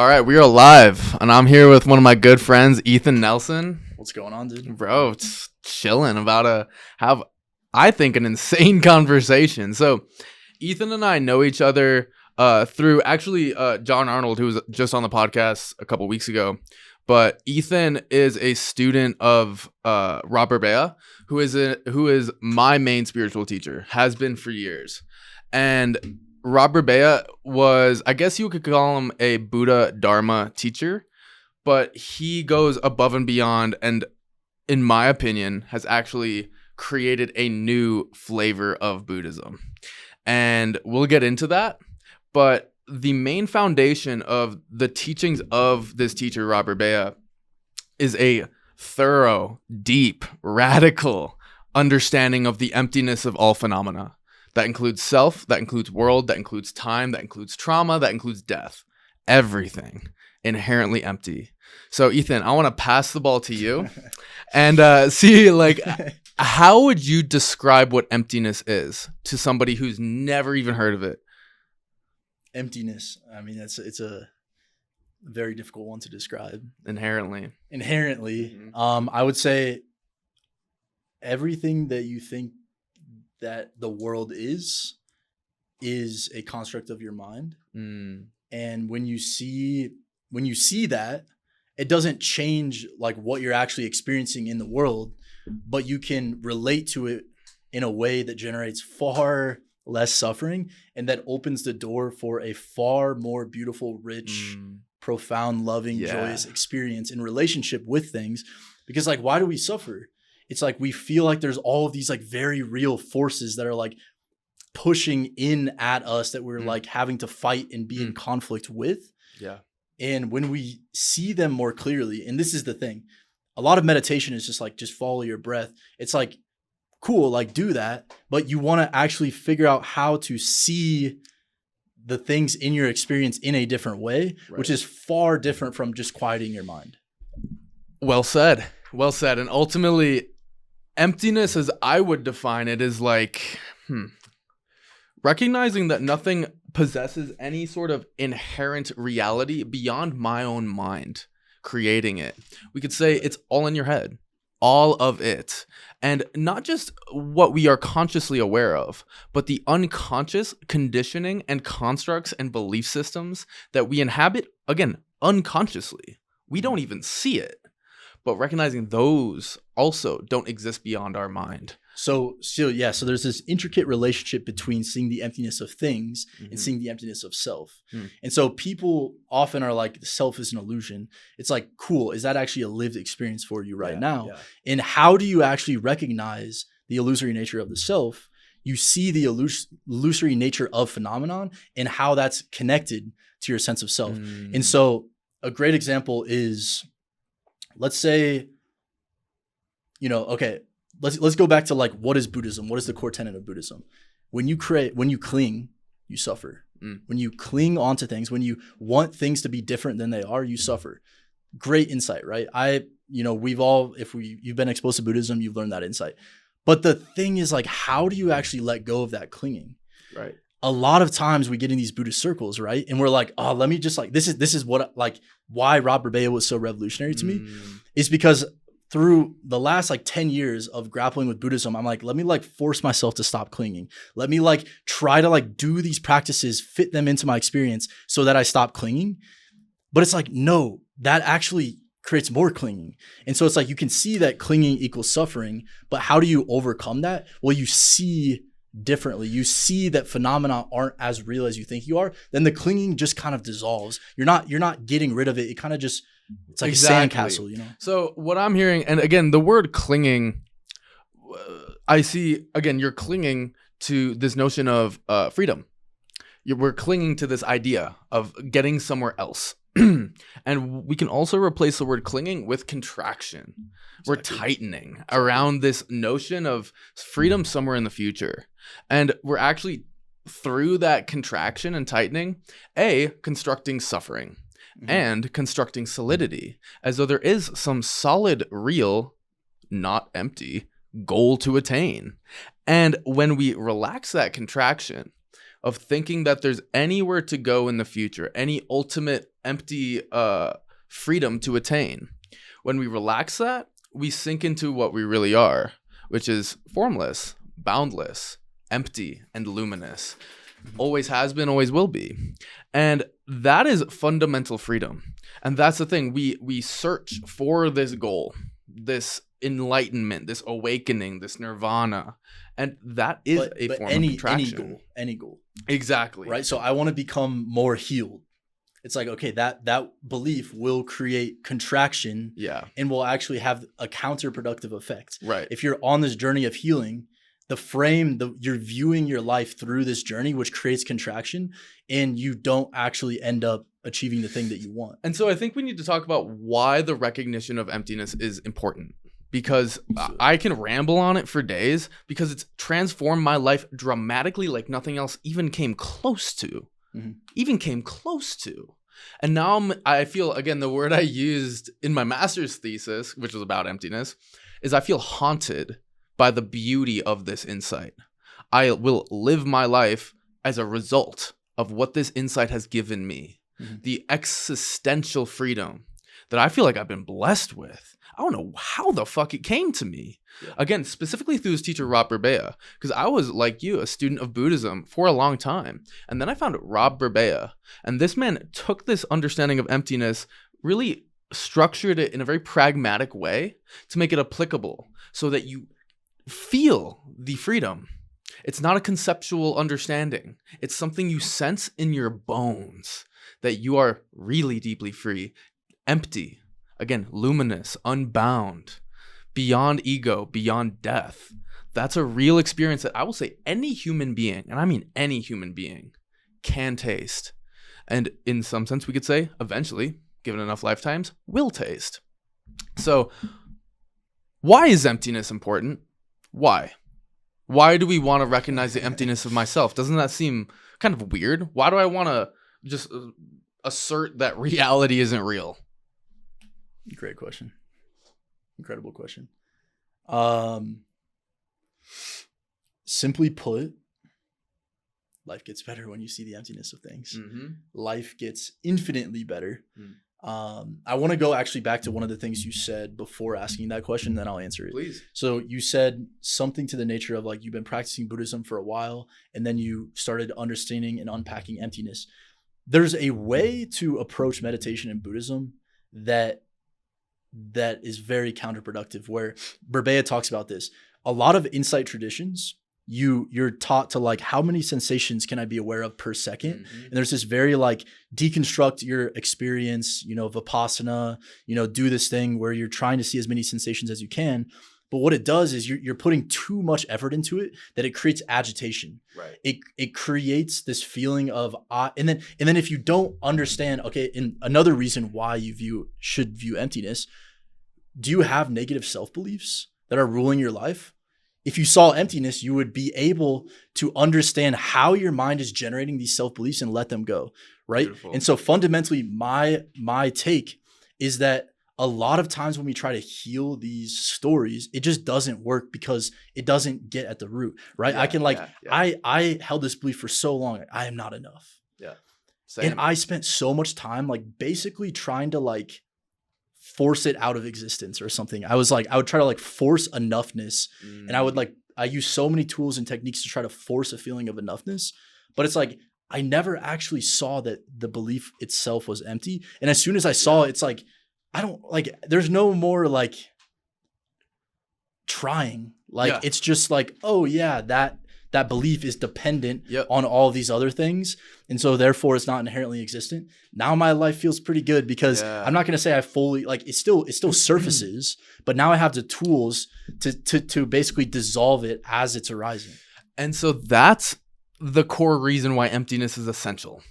All right, we are live, and I'm here with one of my good friends, Ethan Nelson. What's going on, dude? Bro, it's chilling. About to have, I think, an insane conversation. So, Ethan and I know each other through actually John Arnold, who was just on the podcast a couple weeks ago. But Ethan is a student of Robert Bea, who is my main spiritual teacher, has been for years, and Robert Bea was, I guess you could call him a Buddha Dharma teacher, but he goes above and beyond and, in my opinion, has actually created a new flavor of Buddhism. And we'll get into that, but the main foundation of the teachings of this teacher, Robert Bea, is a thorough, deep, radical understanding of the emptiness of all phenomena. That includes self, that includes world, that includes time, that includes trauma, that includes death. Everything inherently empty. So, Ethan, I want to pass the ball to you and see, like, how would you describe what emptiness is to somebody who's never even heard of it? Emptiness. I mean, it's a very difficult one to describe. Inherently. Mm-hmm. I would say everything that you think that the world is a construct of your mind. And when you see that, it doesn't change like what you're actually experiencing in the world, but you can relate to it in a way that generates far less suffering and that opens the door for a far more beautiful, rich, profound, loving, joyous experience in relationship with things. Because like, why do we suffer? It's like we feel like there's all of these like very real forces that are like pushing in at us that we're like having to fight and be in conflict with. Yeah. And when we see them more clearly, and this is the thing, a lot of meditation is just follow your breath. It's like, cool, like do that, but you want to actually figure out how to see the things in your experience in a different way, which is far different from just quieting your mind. Well said. Well said. And ultimately, emptiness, as I would define it, is like recognizing that nothing possesses any sort of inherent reality beyond my own mind creating it. We could say it's all in your head, all of it. And not just what we are consciously aware of, but the unconscious conditioning and constructs and belief systems that we inhabit, again, unconsciously. We don't even see it. But recognizing those also don't exist beyond our mind. So there's this intricate relationship between seeing the emptiness of things and seeing the emptiness of self. And so people often are like, the self is an illusion. It's like, cool, is that actually a lived experience for you right now? Yeah. And how do you actually recognize the illusory nature of the self? You see the illusory nature of phenomenon and how that's connected to your sense of self. And so a great example is, let's say, let's go back to like, what is Buddhism? What is the core tenet of Buddhism? When you cling, you suffer. When you cling onto things, when you want things to be different than they are, you suffer. Great insight, right? You've been exposed to Buddhism, you've learned that insight. But the thing is like, how do you actually let go of that clinging? Right. A lot of times we get in these Buddhist circles, right? And we're like, oh, let me just like, this is what, like, why Robert Bea was so revolutionary to me is because through the last like 10 years of grappling with Buddhism, I'm like, let me like force myself to stop clinging. Let me like try to like do these practices, fit them into my experience so that I stop clinging. But it's like, no, that actually creates more clinging. And so it's like, you can see that clinging equals suffering, but how do you overcome that? Well, you see differently. You see that phenomena aren't as real as you think you are. Then the clinging just kind of dissolves. You're not getting rid of it. It kind of just, it's like a sandcastle, you know? So what I'm hearing, and again, the word clinging, I see, again, you're clinging to this notion of freedom. We're clinging to this idea of getting somewhere else. And we can also replace the word clinging with contraction. Exactly. We're tightening around this notion of freedom somewhere in the future. And we're actually, through that contraction and tightening, constructing suffering and constructing solidity, as though there is some solid, real, not empty goal to attain. And when we relax that contraction, of thinking that there's anywhere to go in the future, any ultimate empty freedom to attain. When we relax that, we sink into what we really are, which is formless, boundless, empty, and luminous. Always has been, always will be. And that is fundamental freedom. And that's the thing. We search for this goal, this enlightenment, this awakening, this nirvana. And that is a form of contraction. Any goal. Exactly. Right? So I want to become more healed. It's like, okay, that belief will create contraction, and will actually have a counterproductive effect. Right. If you're on this journey of healing, you're viewing your life through this journey, which creates contraction, and you don't actually end up achieving the thing that you want. And so I think we need to talk about why the recognition of emptiness is important, because I can ramble on it for days, because it's transformed my life dramatically like nothing else even came close to. And now I feel, again, the word I used in my master's thesis, which was about emptiness, is I feel haunted by the beauty of this insight. I will live my life as a result of what this insight has given me. The existential freedom that I feel like I've been blessed with. I don't know how the fuck it came to me. Again, specifically through his teacher, Robert Bea, because I was, like you, a student of Buddhism for a long time. And then I found Robert Bea. And this man took this understanding of emptiness, really structured it in a very pragmatic way to make it applicable so that you feel the freedom. It's not a conceptual understanding. It's something you sense in your bones, that you are really deeply free, empty, again, luminous, unbound, beyond ego, beyond death. That's a real experience that I will say any human being, and I mean any human being, can taste. And in some sense, we could say, eventually, given enough lifetimes, will taste. So, why is emptiness important? Why? Why do we want to recognize the emptiness of myself? Doesn't that seem kind of weird? Why do I want to just assert that reality isn't real? Great question. Incredible question. Simply put, life gets better when you see the emptiness of things. Life gets infinitely better. I want to go actually back to one of the things you said before asking that question, then I'll answer it. Please. So you said something to the nature of like, you've been practicing Buddhism for a while, and then you started understanding and unpacking emptiness. There's a way to approach meditation in Buddhism that is very counterproductive, where Bea talks about this. A lot of insight traditions, you're taught to like, how many sensations can I be aware of per second? And there's this very like, deconstruct your experience, Vipassana, do this thing where you're trying to see as many sensations as you can. But what it does is you're putting too much effort into it, that it creates agitation. Right. It creates this feeling of, and then if you don't understand, okay, and another reason why you should view emptiness, do you have negative self-beliefs that are ruling your life? If you saw emptiness, you would be able to understand how your mind is generating these self-beliefs and let them go, right? Beautiful. And so fundamentally, my take is that a lot of times when we try to heal these stories, it just doesn't work because it doesn't get at the root, right? I can I held this belief for so long. I am not enough. Yeah. Same. And I spent so much time like basically trying to like force it out of existence or something. I would try to like force enoughness. And I use so many tools and techniques to try to force a feeling of enoughness. But it's like, I never actually saw that the belief itself was empty. And as soon as I saw it, it's like, I don't like, there's no more like trying. Like, it's just like, oh yeah, that belief is dependent on all these other things. And so therefore it's not inherently existent. Now my life feels pretty good because I'm not going to say I fully like, it still surfaces, but now I have the tools to basically dissolve it as it's arising. And so that's the core reason why emptiness is essential,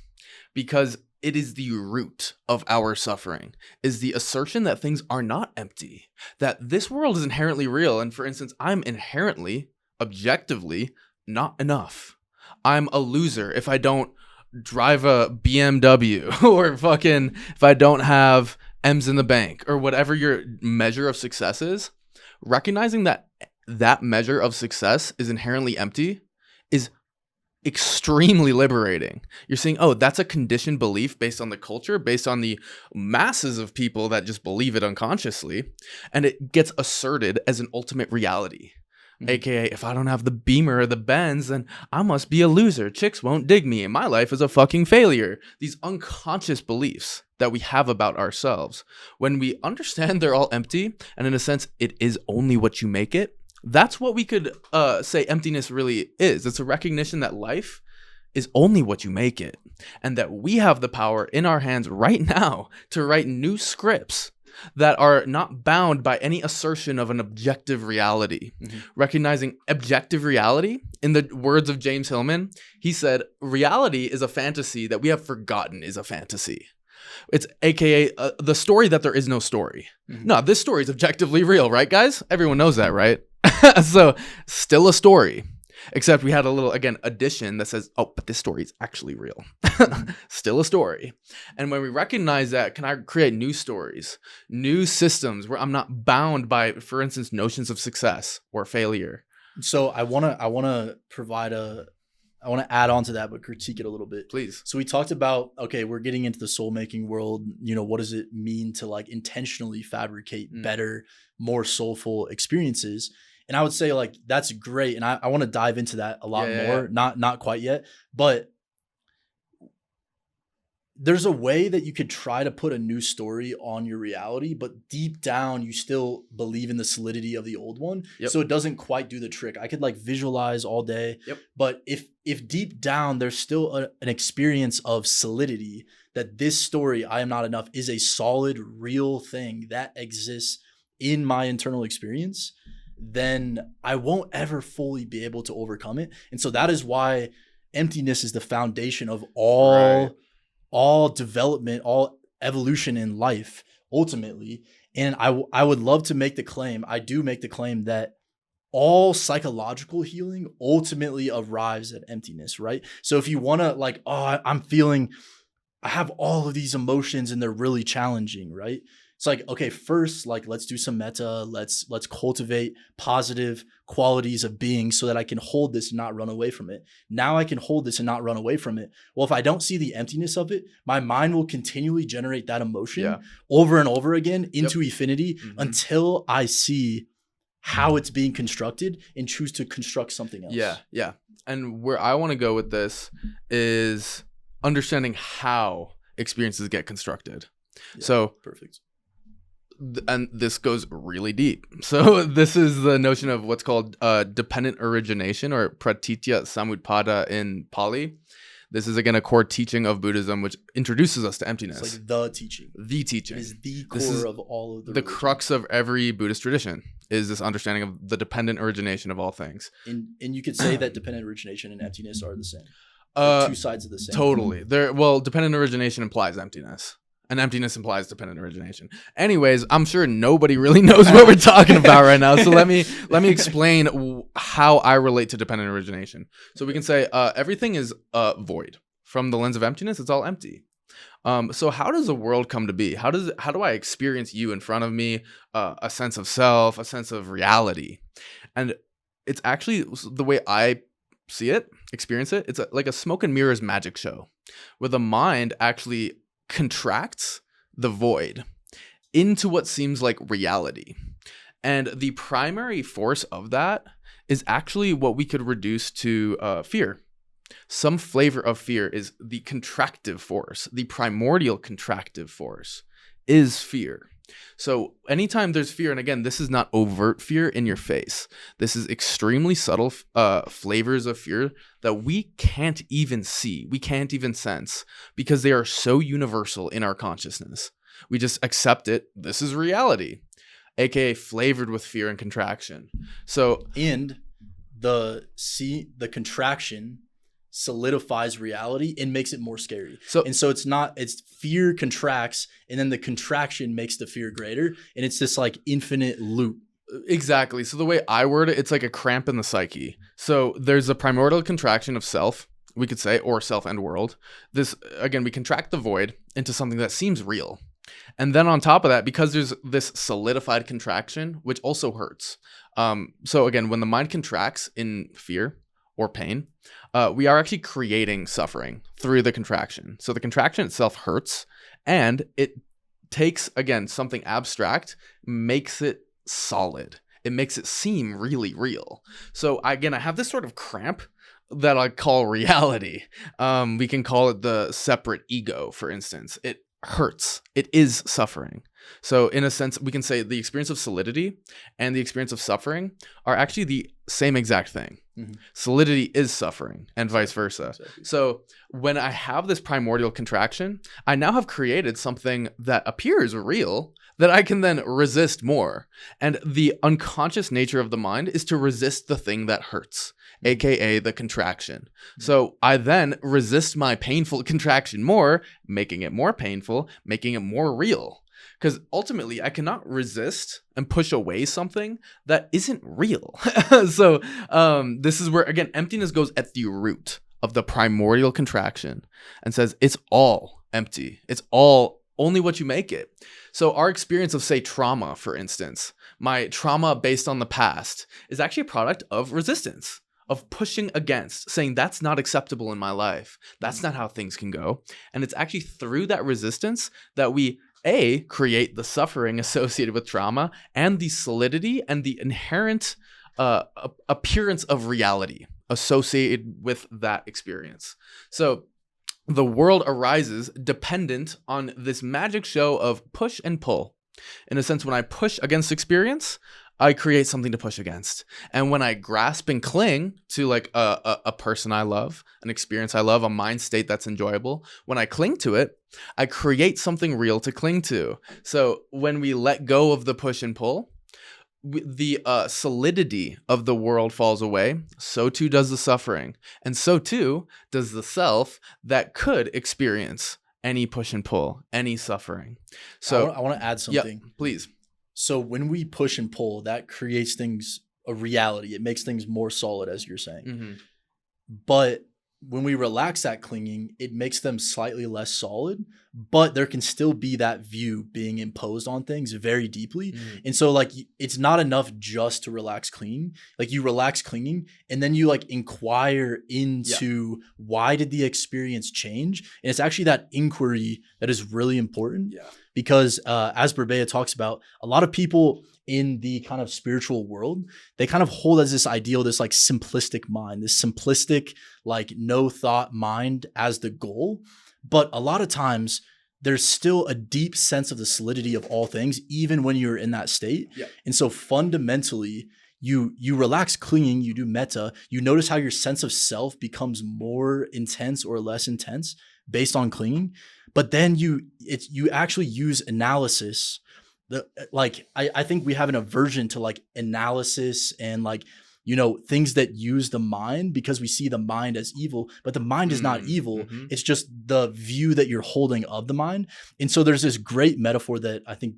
because it is the root of our suffering, is the assertion that things are not empty, that this world is inherently real. And for instance, I'm inherently, objectively, not enough. I'm a loser if I don't drive a BMW or fucking if I don't have M's in the bank or whatever your measure of success is. Recognizing that that measure of success is inherently empty is extremely liberating. You're saying, oh, that's a conditioned belief based on the culture, based on the masses of people that just believe it unconsciously, and it gets asserted as an ultimate reality. Mm-hmm. AKA, if I don't have the Beamer or the Benz, then I must be a loser. Chicks won't dig me, and my life is a fucking failure. These unconscious beliefs that we have about ourselves, when we understand they're all empty, and in a sense, it is only what you make it, that's what we could say emptiness really is. It's a recognition that life is only what you make it, and that we have the power in our hands right now to write new scripts that are not bound by any assertion of an objective reality. Mm-hmm. Recognizing objective reality, in the words of James Hillman, he said, reality is a fantasy that we have forgotten is a fantasy. It's AKA the story that there is no story. Mm-hmm. No, this story is objectively real, right, guys? Everyone knows that, right? So, still a story. Except we had a little, again, addition that says, oh, but this story is actually real. Still a story. And when we recognize that, can I create new stories, new systems where I'm not bound by, for instance, notions of success or failure? So I want to add on to that, but critique it a little bit. Please. So we talked about, okay, we're getting into the soul making world. You know, what does it mean to like intentionally fabricate better, more soulful experiences? And I would say like, that's great. And I want to dive into that a lot more, not quite yet, but there's a way that you could try to put a new story on your reality, but deep down you still believe in the solidity of the old one. Yep. So it doesn't quite do the trick. I could like visualize all day, but if deep down there's still an experience of solidity, that this story, I am not enough, is a solid, real thing that exists in my internal experience, then I won't ever fully be able to overcome it. And so that is why emptiness is the foundation of all development, all evolution in life, ultimately. And I would love to make the claim, I do make the claim that all psychological healing ultimately arrives at emptiness, right? So if you want to like, oh, I have all of these emotions and they're really challenging, right? It's like, okay, first, like, let's do some meta. Let's cultivate positive qualities of being so that I can hold this and not run away from it. Now I can hold this and not run away from it. Well, if I don't see the emptiness of it, my mind will continually generate that emotion over and over again into infinity until I see how it's being constructed and choose to construct something else. Yeah. And where I want to go with this is understanding how experiences get constructed. Yeah, so perfect. And this goes really deep. So this is the notion of what's called dependent origination, or pratitya samutpada in Pali. This is, again, a core teaching of Buddhism, which introduces us to emptiness. It's like the teaching. The teaching. It is the core of all of the crux of every Buddhist tradition is this understanding of the dependent origination of all things. And you could say that dependent origination and emptiness are the same. Two sides of the same. Totally. Dependent origination implies emptiness. And emptiness implies dependent origination. Anyways, I'm sure nobody really knows what we're talking about right now. So let me explain how I relate to dependent origination. So we can say everything is void. From the lens of emptiness, it's all empty. So how does the world come to be? How do I experience you in front of me? A sense of self, a sense of reality. And it's actually the way I see it, experience it. It's like a smoke and mirrors magic show where the mind actually contracts the void into what seems like reality. And the primary force of that is actually what we could reduce to fear. Some flavor of fear is the contractive force. The primordial contractive force is fear. So anytime there's fear, and again, this is not overt fear in your face. This is extremely subtle flavors of fear that we can't even see. We can't even sense because they are so universal in our consciousness. We just accept it. This is reality, aka flavored with fear and contraction. So, and the contraction solidifies reality and makes it more scary. So it's fear contracts and then the contraction makes the fear greater, and it's this like infinite loop. Exactly. So the way I word it, it's like a cramp in the psyche. So there's a primordial contraction of self, we could say, or self and world. This, again, we contract the void into something that seems real. And then on top of that, because there's this solidified contraction, which also hurts. So again, when the mind contracts in fear or pain, we are actually creating suffering through the contraction. So the contraction itself hurts, and it takes, again, something abstract, makes it solid. It makes it seem really real. So again, I have this sort of cramp that I call reality. We can call it the separate ego, for instance. It hurts. It is suffering. So in a sense, we can say the experience of solidity and the experience of suffering are actually the same exact thing. Mm-hmm. Solidity is suffering and vice versa. Exactly. So when I have this primordial contraction, I now have created something that appears real that I can then resist more. And the unconscious nature of the mind is to resist the thing that hurts, aka the contraction. So I then resist my painful contraction more, making it more painful, making it more real. Because ultimately, I cannot resist and push away something that isn't real. So this is where, again, emptiness goes at the root of the primordial contraction and says it's all empty. It's all only what you make it. So our experience of, say, trauma, for instance, my trauma based on the past is actually a product of resistance, of pushing against, saying that's not acceptable in my life. That's not how things can go. And it's actually through that resistance that we create the suffering associated with trauma and the solidity and the inherent appearance of reality associated with that experience. So the world arises dependent on this magic show of push and pull. In a sense, when I push against experience, I create something to push against. And when I grasp and cling to like a person I love, an experience I love, a mind state that's enjoyable, when I cling to it, I create something real to cling to. So when we let go of the push and pull, the solidity of the world falls away. So too does the suffering. And so too does the self that could experience any push and pull, any suffering. So I want to add something. Yeah, please. So when we push and pull, that creates things a reality. It makes things more solid, as you're saying. Mm-hmm. But when we relax that clinging, it makes them slightly less solid, but there can still be that view being imposed on things very deeply. Mm-hmm. And so like, it's not enough just to relax clinging. Like you relax clinging and then you like inquire into why did the experience change? And it's actually that inquiry that is really important. Yeah. Because as Robert Bea talks about, a lot of people in the kind of spiritual world, they kind of hold as this ideal, this like simplistic mind, this simplistic, like no thought mind as the goal. But a lot of times there's still a deep sense of the solidity of all things, even when you're in that state. Yeah. And so fundamentally, you relax clinging, you do metta, you notice how your sense of self becomes more intense or less intense based on clinging. But then you actually use analysis. I think we have an aversion to like analysis and like, you know, things that use the mind because we see the mind as evil, but the mind is not evil. Mm-hmm. It's just the view that you're holding of the mind. And so there's this great metaphor that I think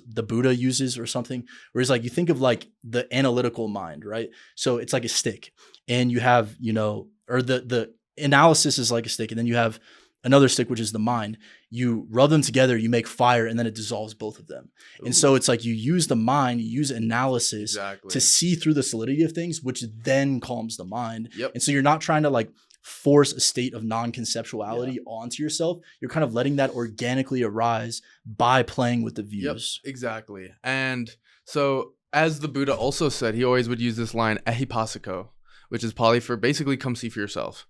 the Buddha uses or something, where it's like, you think of like the analytical mind, right? So it's like a stick and you have, you know, or the analysis is like a stick and then you have another stick, which is the mind. You rub them together, you make fire, and then it dissolves both of them. Ooh. And so it's like you use the mind, you use analysis to see through the solidity of things, which then calms the mind. Yep. And so you're not trying to like force a state of non-conceptuality onto yourself. You're kind of letting that organically arise by playing with the views. Yep, exactly. And so as the Buddha also said, he always would use this line, ehipassiko, which is Pali for basically come see for yourself.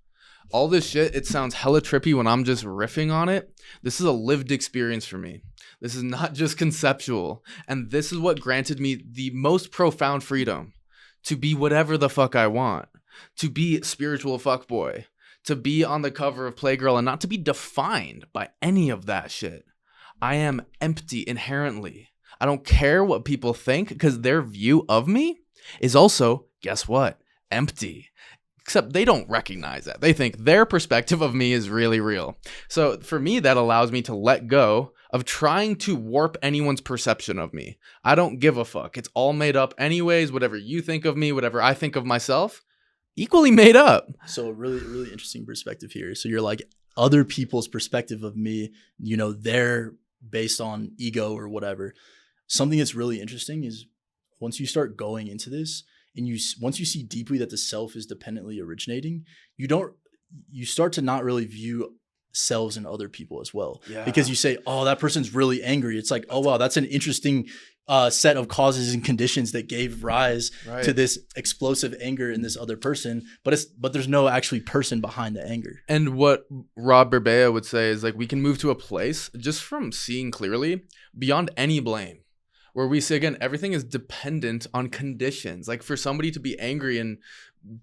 All this shit, it sounds hella trippy when I'm just riffing on it. This is a lived experience for me. This is not just conceptual. And this is what granted me the most profound freedom to be whatever the fuck I want, to be spiritual fuckboy, to be on the cover of Playgirl and not to be defined by any of that shit. I am empty inherently. I don't care what people think because their view of me is also, guess what? Empty. Except they don't recognize that. They think their perspective of me is really real. So for me, that allows me to let go of trying to warp anyone's perception of me. I don't give a fuck. It's all made up anyways. Whatever you think of me, whatever I think of myself, equally made up. So a really, really interesting perspective here. So you're like, other people's perspective of me, you know, they're based on ego or whatever. Something that's really interesting is once you start going into this, and once you see deeply that the self is dependently originating, you start to not really view selves and other people as well. Yeah. Because you say, oh, that person's really angry. It's like, oh, wow, that's an interesting set of causes and conditions that gave rise to this explosive anger in this other person. But there's no actually person behind the anger. And what Robert Bea would say is like, we can move to a place just from seeing clearly beyond any blame, where we say, again, everything is dependent on conditions. Like for somebody to be angry and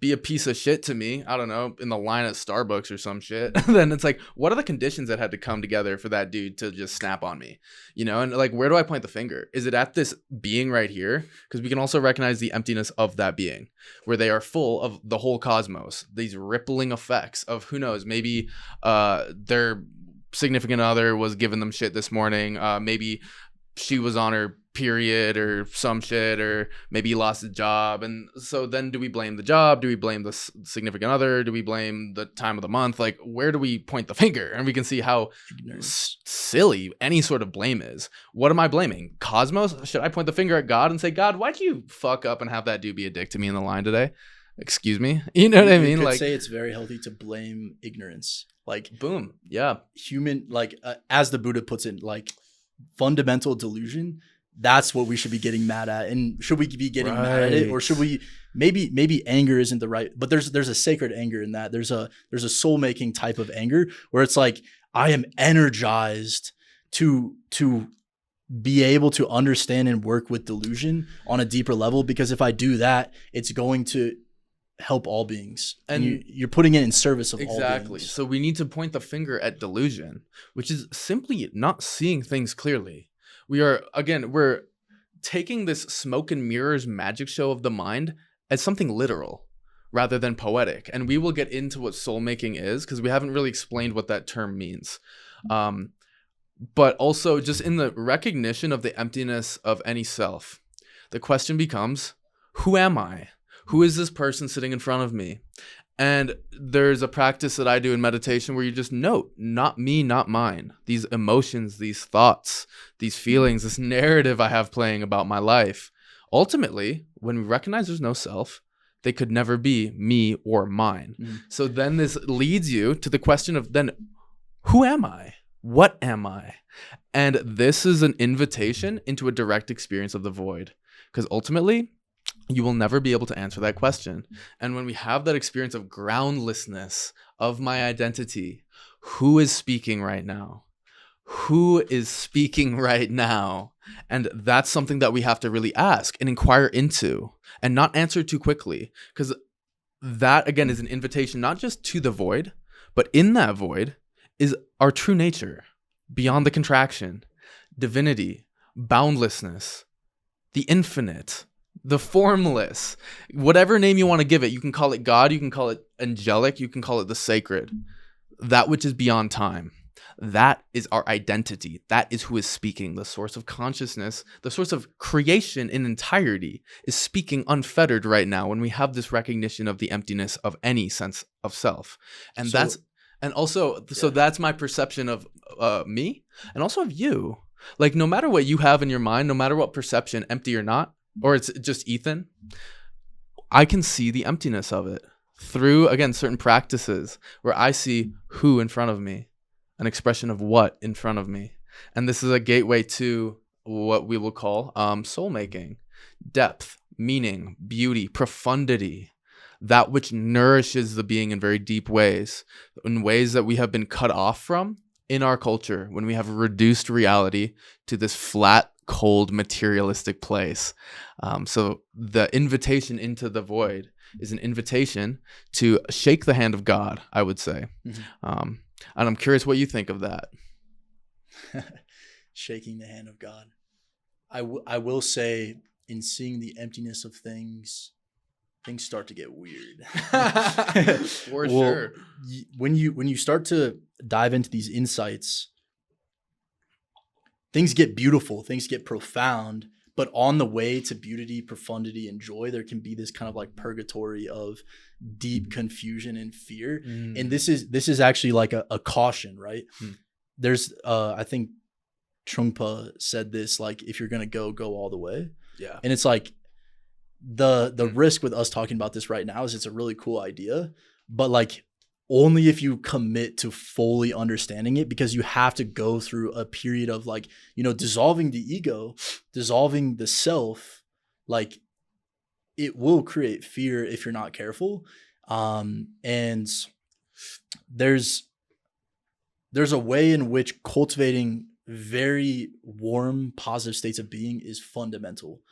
be a piece of shit to me, I don't know, in the line at Starbucks or some shit, then it's like, what are the conditions that had to come together for that dude to just snap on me? You know, and like, where do I point the finger? Is it at this being right here? Because we can also recognize the emptiness of that being, where they are full of the whole cosmos, these rippling effects of, who knows, maybe their significant other was giving them shit this morning. Maybe she was on her period or some shit, or maybe he lost his job. And so then do we blame the job? Do we blame the significant other? Do we blame the time of the month? Like, where do we point the finger? And we can see how silly any sort of blame is. What am I blaming? Cosmos? Should I point the finger at God and say, God, why'd you fuck up and have that dude be a dick to me in the line today? Excuse me? You know what I mean? You could like, say it's very healthy to blame ignorance. Like, boom. Yeah. Human, like, as the Buddha puts it, like, fundamental delusion. That's what we should be getting mad at. And should we be getting mad at it, or should we maybe anger isn't the right, but there's a sacred anger in that. There's a soul making type of anger where it's like, I am energized to be able to understand and work with delusion on a deeper level, because if I do that, it's going to help all beings, and you're putting it in service of all beings. So we need to point the finger at delusion, which is simply not seeing things clearly. We're taking this smoke and mirrors magic show of the mind as something literal rather than poetic. And we will get into what soul making is, because we haven't really explained what that term means. But also just in the recognition of the emptiness of any self, the question becomes, who am I? Who is this person sitting in front of me? And there's a practice that I do in meditation where you just note, not me, not mine. These emotions, these thoughts, these feelings, this narrative I have playing about my life. Ultimately, when we recognize there's no self, they could never be me or mine. So then this leads you to the question of, then who am I? What am I? And this is an invitation into a direct experience of the void. Because ultimately, you will never be able to answer that question. And when we have that experience of groundlessness of my identity, who is speaking right now? Who is speaking right now? And that's something that we have to really ask and inquire into, and not answer too quickly. Because that, again, is an invitation not just to the void, but in that void is our true nature, beyond the contraction, divinity, boundlessness, the infinite, the formless, whatever name you want to give it. You can call it God, you can call it angelic, you can call it the sacred, that which is beyond time. That is our identity. That is who is speaking. The source of consciousness, the source of creation in entirety, is speaking unfettered right now when we have this recognition of the emptiness of any sense of self. And that's my perception of me, and also of you. Like, no matter what you have in your mind, no matter what perception, empty or not, or it's just Ethan, I can see the emptiness of it through, again, certain practices where I see who in front of me, an expression of what in front of me. And this is a gateway to what we will call soul making, depth, meaning, beauty, profundity, that which nourishes the being in very deep ways, in ways that we have been cut off from in our culture, when we have reduced reality to this flat, cold, materialistic place. So the invitation into the void is an invitation to shake the hand of God, I would say. And I'm curious what you think of that. Shaking the hand of God. I will say, in seeing the emptiness of things start to get weird. For sure. When you start to dive into these insights, things get beautiful, things get profound, but on the way to beauty, profundity, and joy, there can be this kind of like purgatory of deep confusion and fear. And this is actually like a caution, right? There's I think Trungpa said this, like, if you're gonna go all the way. Yeah. And it's like, the risk with us talking about this right now is it's a really cool idea, but like only if you commit to fully understanding it, because you have to go through a period of like, you know, dissolving the ego, dissolving the self. Like it will create fear if you're not careful. And there's a way in which cultivating very warm, positive states of being is fundamental.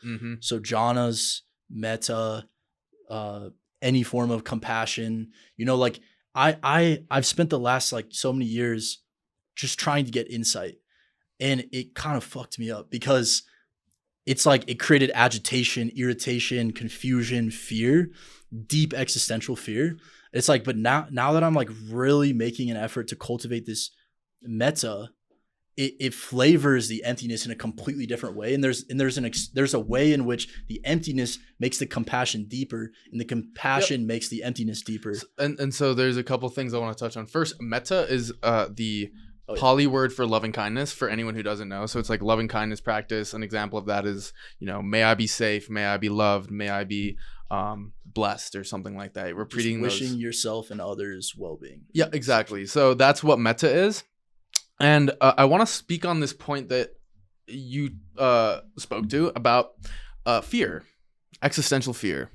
So jhanas, metta, any form of compassion, you know, like I've spent the last like so many years just trying to get insight, and it kind of fucked me up because it's like it created agitation, irritation, confusion, fear, deep existential fear. It's like, but now that I'm like really making an effort to cultivate this metta, it flavors the emptiness in a completely different way. And there's a way in which the emptiness makes the compassion deeper, and the compassion makes the emptiness deeper. And so there's a couple things I want to touch on. First, metta is the Pali word for loving kindness, for anyone who doesn't know. So it's like loving kindness practice. An example of that is, you know, may I be safe, may I be loved, may I be blessed, or something like that. Repeating just wishing yourself and others well-being. Yeah, exactly. So that's what metta is. And I want to speak on this point that you spoke to about fear, existential fear.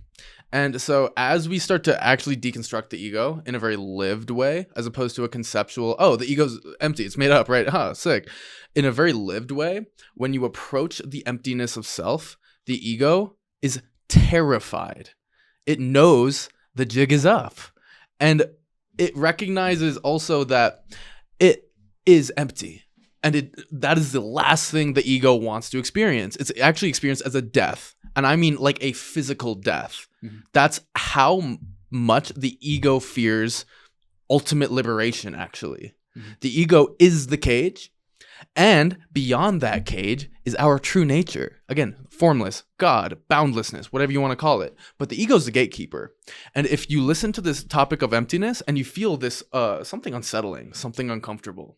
And so as we start to actually deconstruct the ego in a very lived way, as opposed to a conceptual, oh, the ego's empty, it's made up, right? Huh, sick. In a very lived way, when you approach the emptiness of self, the ego is terrified. It knows the jig is up. And it recognizes also that it is empty. And that is the last thing the ego wants to experience. It's actually experienced as a death. And I mean like a physical death. That's how much the ego fears ultimate liberation, actually. The ego is the cage. And beyond that cage is our true nature. Again, formless, God, boundlessness, whatever you want to call it. But the ego is the gatekeeper. And if you listen to this topic of emptiness and you feel this something unsettling, something uncomfortable,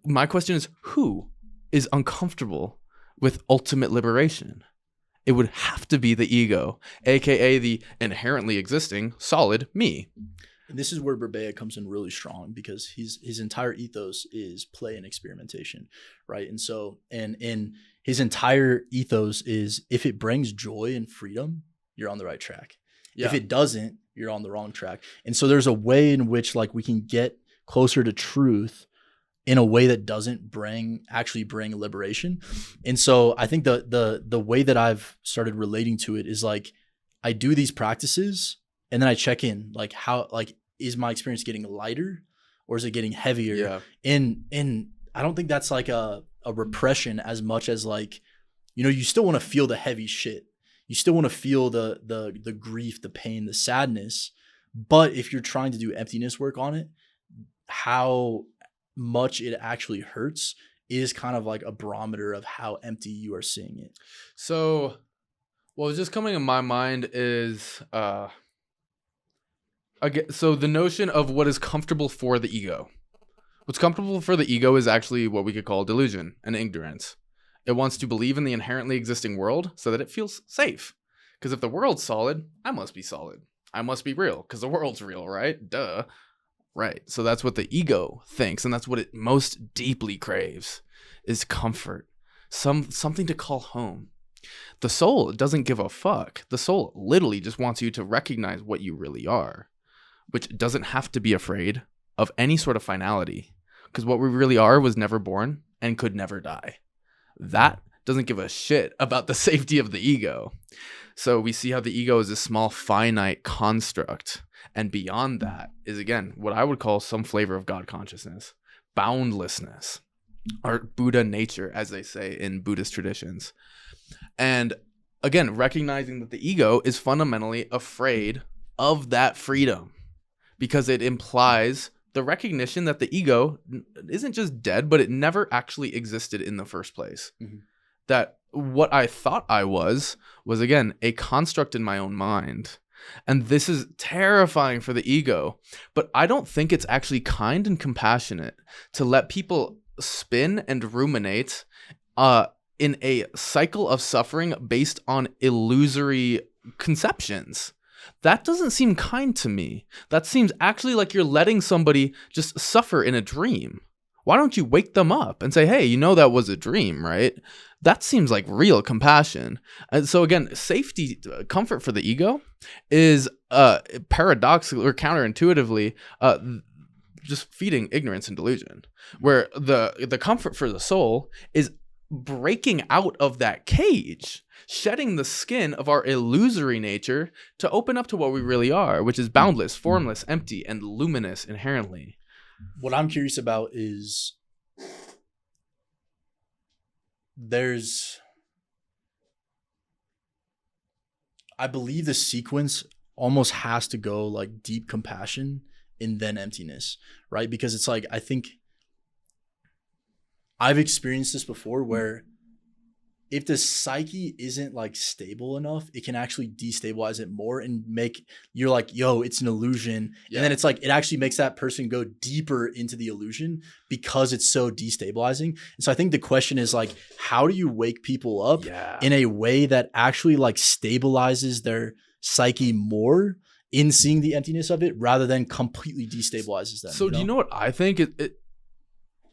my question is, who is uncomfortable with ultimate liberation? It would have to be the ego, aka the inherently existing solid me. And this is where Robert Bea comes in really strong, because his entire ethos is play and experimentation, right? And so, and his entire ethos is, if it brings joy and freedom, you're on the right track. Yeah. If it doesn't, you're on the wrong track. And so there's a way in which like we can get closer to truth in a way that doesn't actually bring liberation. And so I think the way that I've started relating to it is like, I do these practices and then I check in, like, how, like, is my experience getting lighter or is it getting heavier? Yeah. And I don't think that's like a repression as much as like, you know, you still want to feel the heavy shit. You still want to feel the grief, the pain, the sadness. But if you're trying to do emptiness work on it, how much it actually hurts is kind of like a barometer of how empty you are seeing it. So what was just coming in my mind is so the notion of what is comfortable for the ego. What's comfortable for the ego is actually what we could call delusion and ignorance. It wants to believe in the inherently existing world so that it feels safe. Because if the world's solid, I must be solid. I must be real because the world's real, right? Duh. Right. So that's what the ego thinks, and that's what it most deeply craves, is comfort. Something to call home. The soul doesn't give a fuck. The soul literally just wants you to recognize what you really are, which doesn't have to be afraid of any sort of finality, because what we really are was never born and could never die. That doesn't give a shit about the safety of the ego. So we see how the ego is a small finite construct. And beyond that is, again, what I would call some flavor of God consciousness, boundlessness, or Buddha nature, as they say in Buddhist traditions. And again, recognizing that the ego is fundamentally afraid of that freedom, because it implies the recognition that the ego isn't just dead, but it never actually existed in the first place. Mm-hmm. That what I thought I was, again, a construct in my own mind. And this is terrifying for the ego. But I don't think it's actually kind and compassionate to let people spin and ruminate in a cycle of suffering based on illusory conceptions. That doesn't seem kind to me. That seems actually like you're letting somebody just suffer in a dream. Why don't you wake them up and say, hey, you know that was a dream, right? That seems like real compassion. And so again, safety, comfort for the ego is paradoxically or counterintuitively just feeding ignorance and delusion, where the comfort for the soul is breaking out of that cage, shedding the skin of our illusory nature to open up to what we really are, which is boundless, formless, empty, and luminous inherently. What I'm curious about is I believe the sequence almost has to go like deep compassion and then emptiness, right? Because it's like, I think I've experienced this before where if the psyche isn't like stable enough, it can actually destabilize it more and make you're like, yo, it's an illusion. Yeah. And then it's like, it actually makes that person go deeper into the illusion because it's so destabilizing. And so I think the question is like, how do you wake people up in a way that actually like stabilizes their psyche more in seeing the emptiness of it rather than completely destabilizes them? So do you know what I think?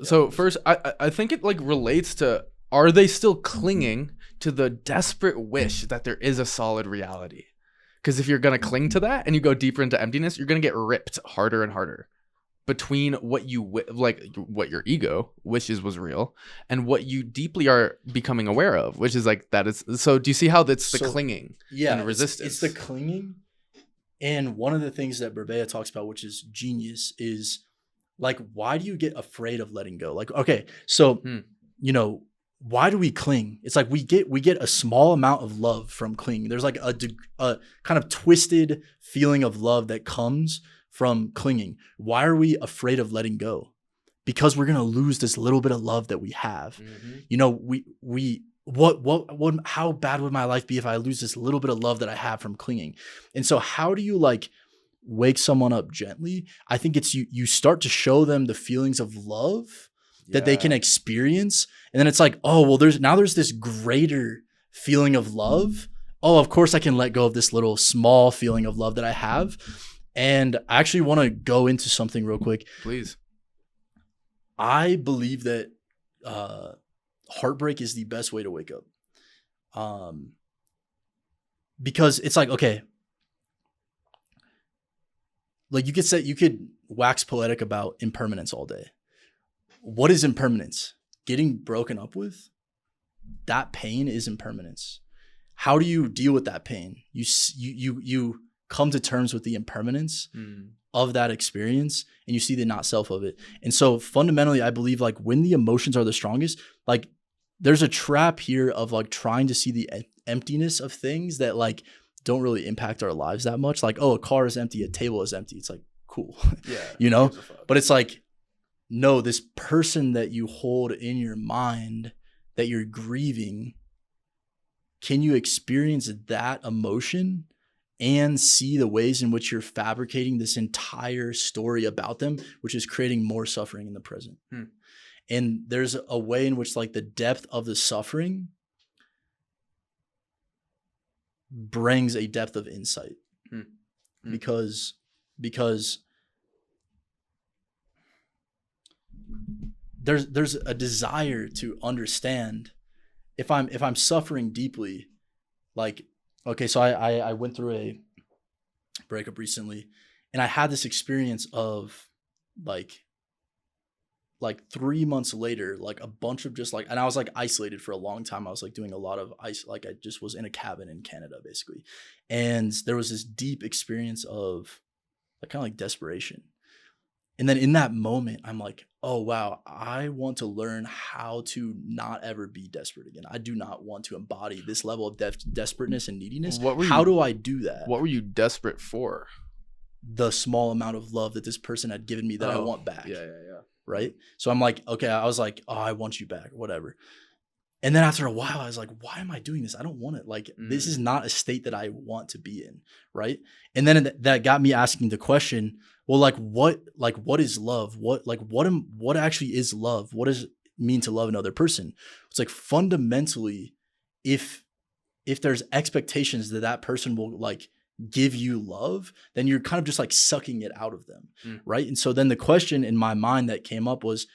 So first, I think it like relates to, are they still clinging to the desperate wish that there is a solid reality? Because if you're going to cling to that and you go deeper into emptiness, you're going to get ripped harder and harder between what what your ego wishes was real and what you deeply are becoming aware of, which is like that is. So do you see how that's the clinging and resistance? It's the clinging. And one of the things that Robert Bea talks about, which is genius, is like, why do you get afraid of letting go? Like, okay, so, you know, why do we cling? It's like we get a small amount of love from clinging. There's like a kind of twisted feeling of love that comes from clinging. Why are we afraid of letting go? Because we're going to lose this little bit of love that we have. Mm-hmm. You know, how bad would my life be if I lose this little bit of love that I have from clinging? And so how do you like wake someone up gently? I think it's you start to show them the feelings of love that they can experience. And then it's like, oh, well, there's this greater feeling of love. Oh, of course I can let go of this little small feeling of love that I have. And I actually want to go into something real quick. Please. I believe that heartbreak is the best way to wake up. Because it's like, okay, like you could wax poetic about impermanence all day. What is impermanence? Getting broken up with? That pain is impermanence. How do you deal with that pain? You come to terms with the impermanence of that experience, and you see the not self of it. And so fundamentally, I believe like when the emotions are the strongest, like there's a trap here of like trying to see the emptiness of things that like don't really impact our lives that much. Like, oh, a car is empty, a table is empty. It's like, cool. Yeah. You know? But it's like, no, this person that you hold in your mind that you're grieving, can you experience that emotion and see the ways in which you're fabricating this entire story about them, which is creating more suffering in the present? And there's a way in which like the depth of the suffering brings a depth of insight because there's a desire to understand if I'm suffering deeply, like, okay, so I went through a breakup recently and I had this experience of like 3 months later, like a bunch of just like, and I was like isolated for a long time. I was like doing a lot of like I just was in a cabin in Canada basically. And there was this deep experience of like kind of like desperation. And then in that moment, I'm like, oh, wow, I want to learn how to not ever be desperate again. I do not want to embody this level of desperateness and neediness. How do I do that? What were you desperate for? The small amount of love that this person had given me that I want back. Yeah. Right? So I'm like, okay, I was like, oh, I want you back, whatever. And then after a while, I was like, why am I doing this? I don't want it. Like, this is not a state that I want to be in, right? And then that got me asking the question, well, what is love? What actually is love? What does it mean to love another person? It's like fundamentally, if if there's expectations that that person will like give you love, then you're kind of just like sucking it out of them. Right. And so then the question in my mind that came up was,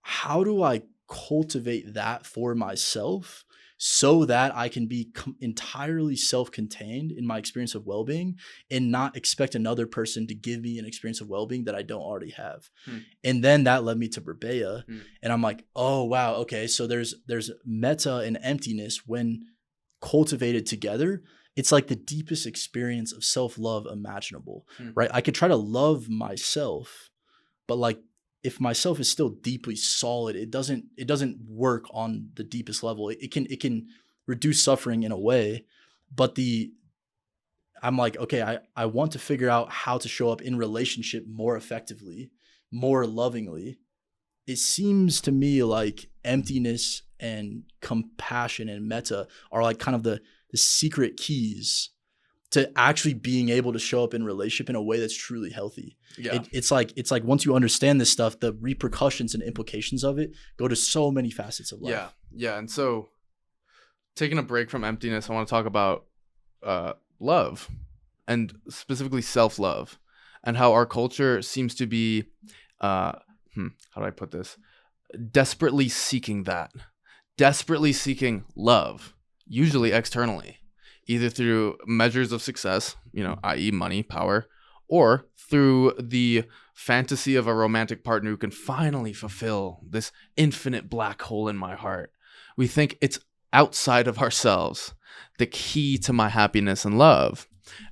how do I cultivate that for myself so that I can be entirely self-contained in my experience of well-being and not expect another person to give me an experience of well-being that I don't already have. And then that led me to Robert Bea. And I'm like, oh, wow. Okay. So there's metta and emptiness when cultivated together. It's like the deepest experience of self-love imaginable, right? I could try to love myself, but like, if myself is still deeply solid, it doesn't work on the deepest level. It can reduce suffering in a way, but I'm like, okay, I want to figure out how to show up in relationship more effectively, more lovingly. It seems to me like emptiness and compassion and metta are like kind of the secret keys to actually being able to show up in relationship in a way that's truly healthy. Yeah. It's like once you understand this stuff, the repercussions and implications of it go to so many facets of life. Yeah. Yeah. And so taking a break from emptiness, I want to talk about love, and specifically self-love, and how our culture seems to be, how do I put this? Desperately seeking love, usually externally, either through measures of success, i.e. money, power, or through the fantasy of a romantic partner who can finally fulfill this infinite black hole in my heart. We think it's outside of ourselves, the key to my happiness and love.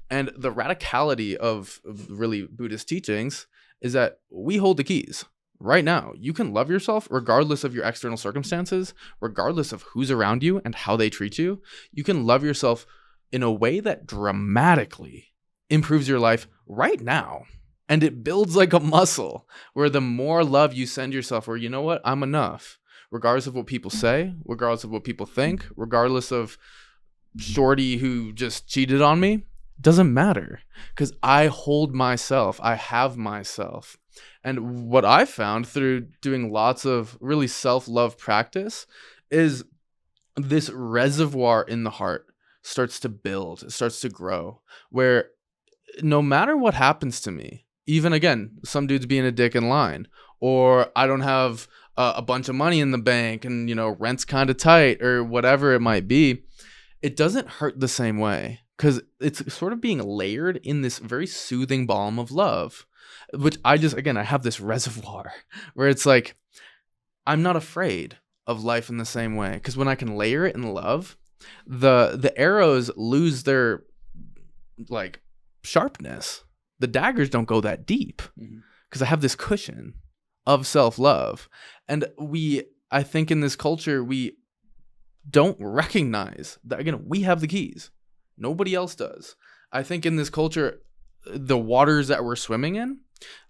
And the radicality of really Buddhist teachings is that we hold the keys. Right now, you can love yourself regardless of your external circumstances, regardless of who's around you and how they treat you. You can love yourself in a way that dramatically improves your life right now. And it builds like a muscle where the more love you send yourself, where, you know what, I'm enough, regardless of what people say, regardless of what people think, regardless of shorty who just cheated on me, doesn't matter, because I hold myself, I have myself. And what I found through doing lots of really self-love practice is this reservoir in the heart starts to build, it starts to grow, where no matter what happens to me, even again, some dude's being a dick in line, or I don't have a bunch of money in the bank and, rent's kind of tight or whatever it might be, it doesn't hurt the same way, because it's sort of being layered in this very soothing balm of love, which I have this reservoir where it's like, I'm not afraid of life in the same way, because when I can layer it in love, the arrows lose their like sharpness. The daggers don't go that deep because I have this cushion of self-love. And I think in this culture, we don't recognize that, again, we have the keys. Nobody else does. I think in this culture, the waters that we're swimming in,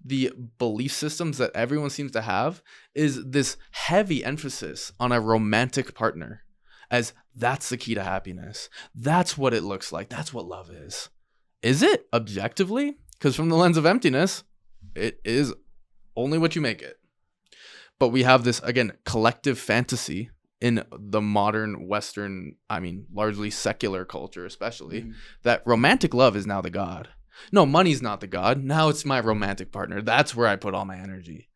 the belief systems that everyone seems to have, is this heavy emphasis on a romantic partner, as that's the key to happiness. That's what it looks like. That's what love is. Is it objectively? Because from the lens of emptiness, it is only what you make it. But we have this, again, collective fantasy in the modern Western, largely secular culture especially, that romantic love is now the god. No, money's not the god. Now it's my romantic partner. That's where I put all my energy.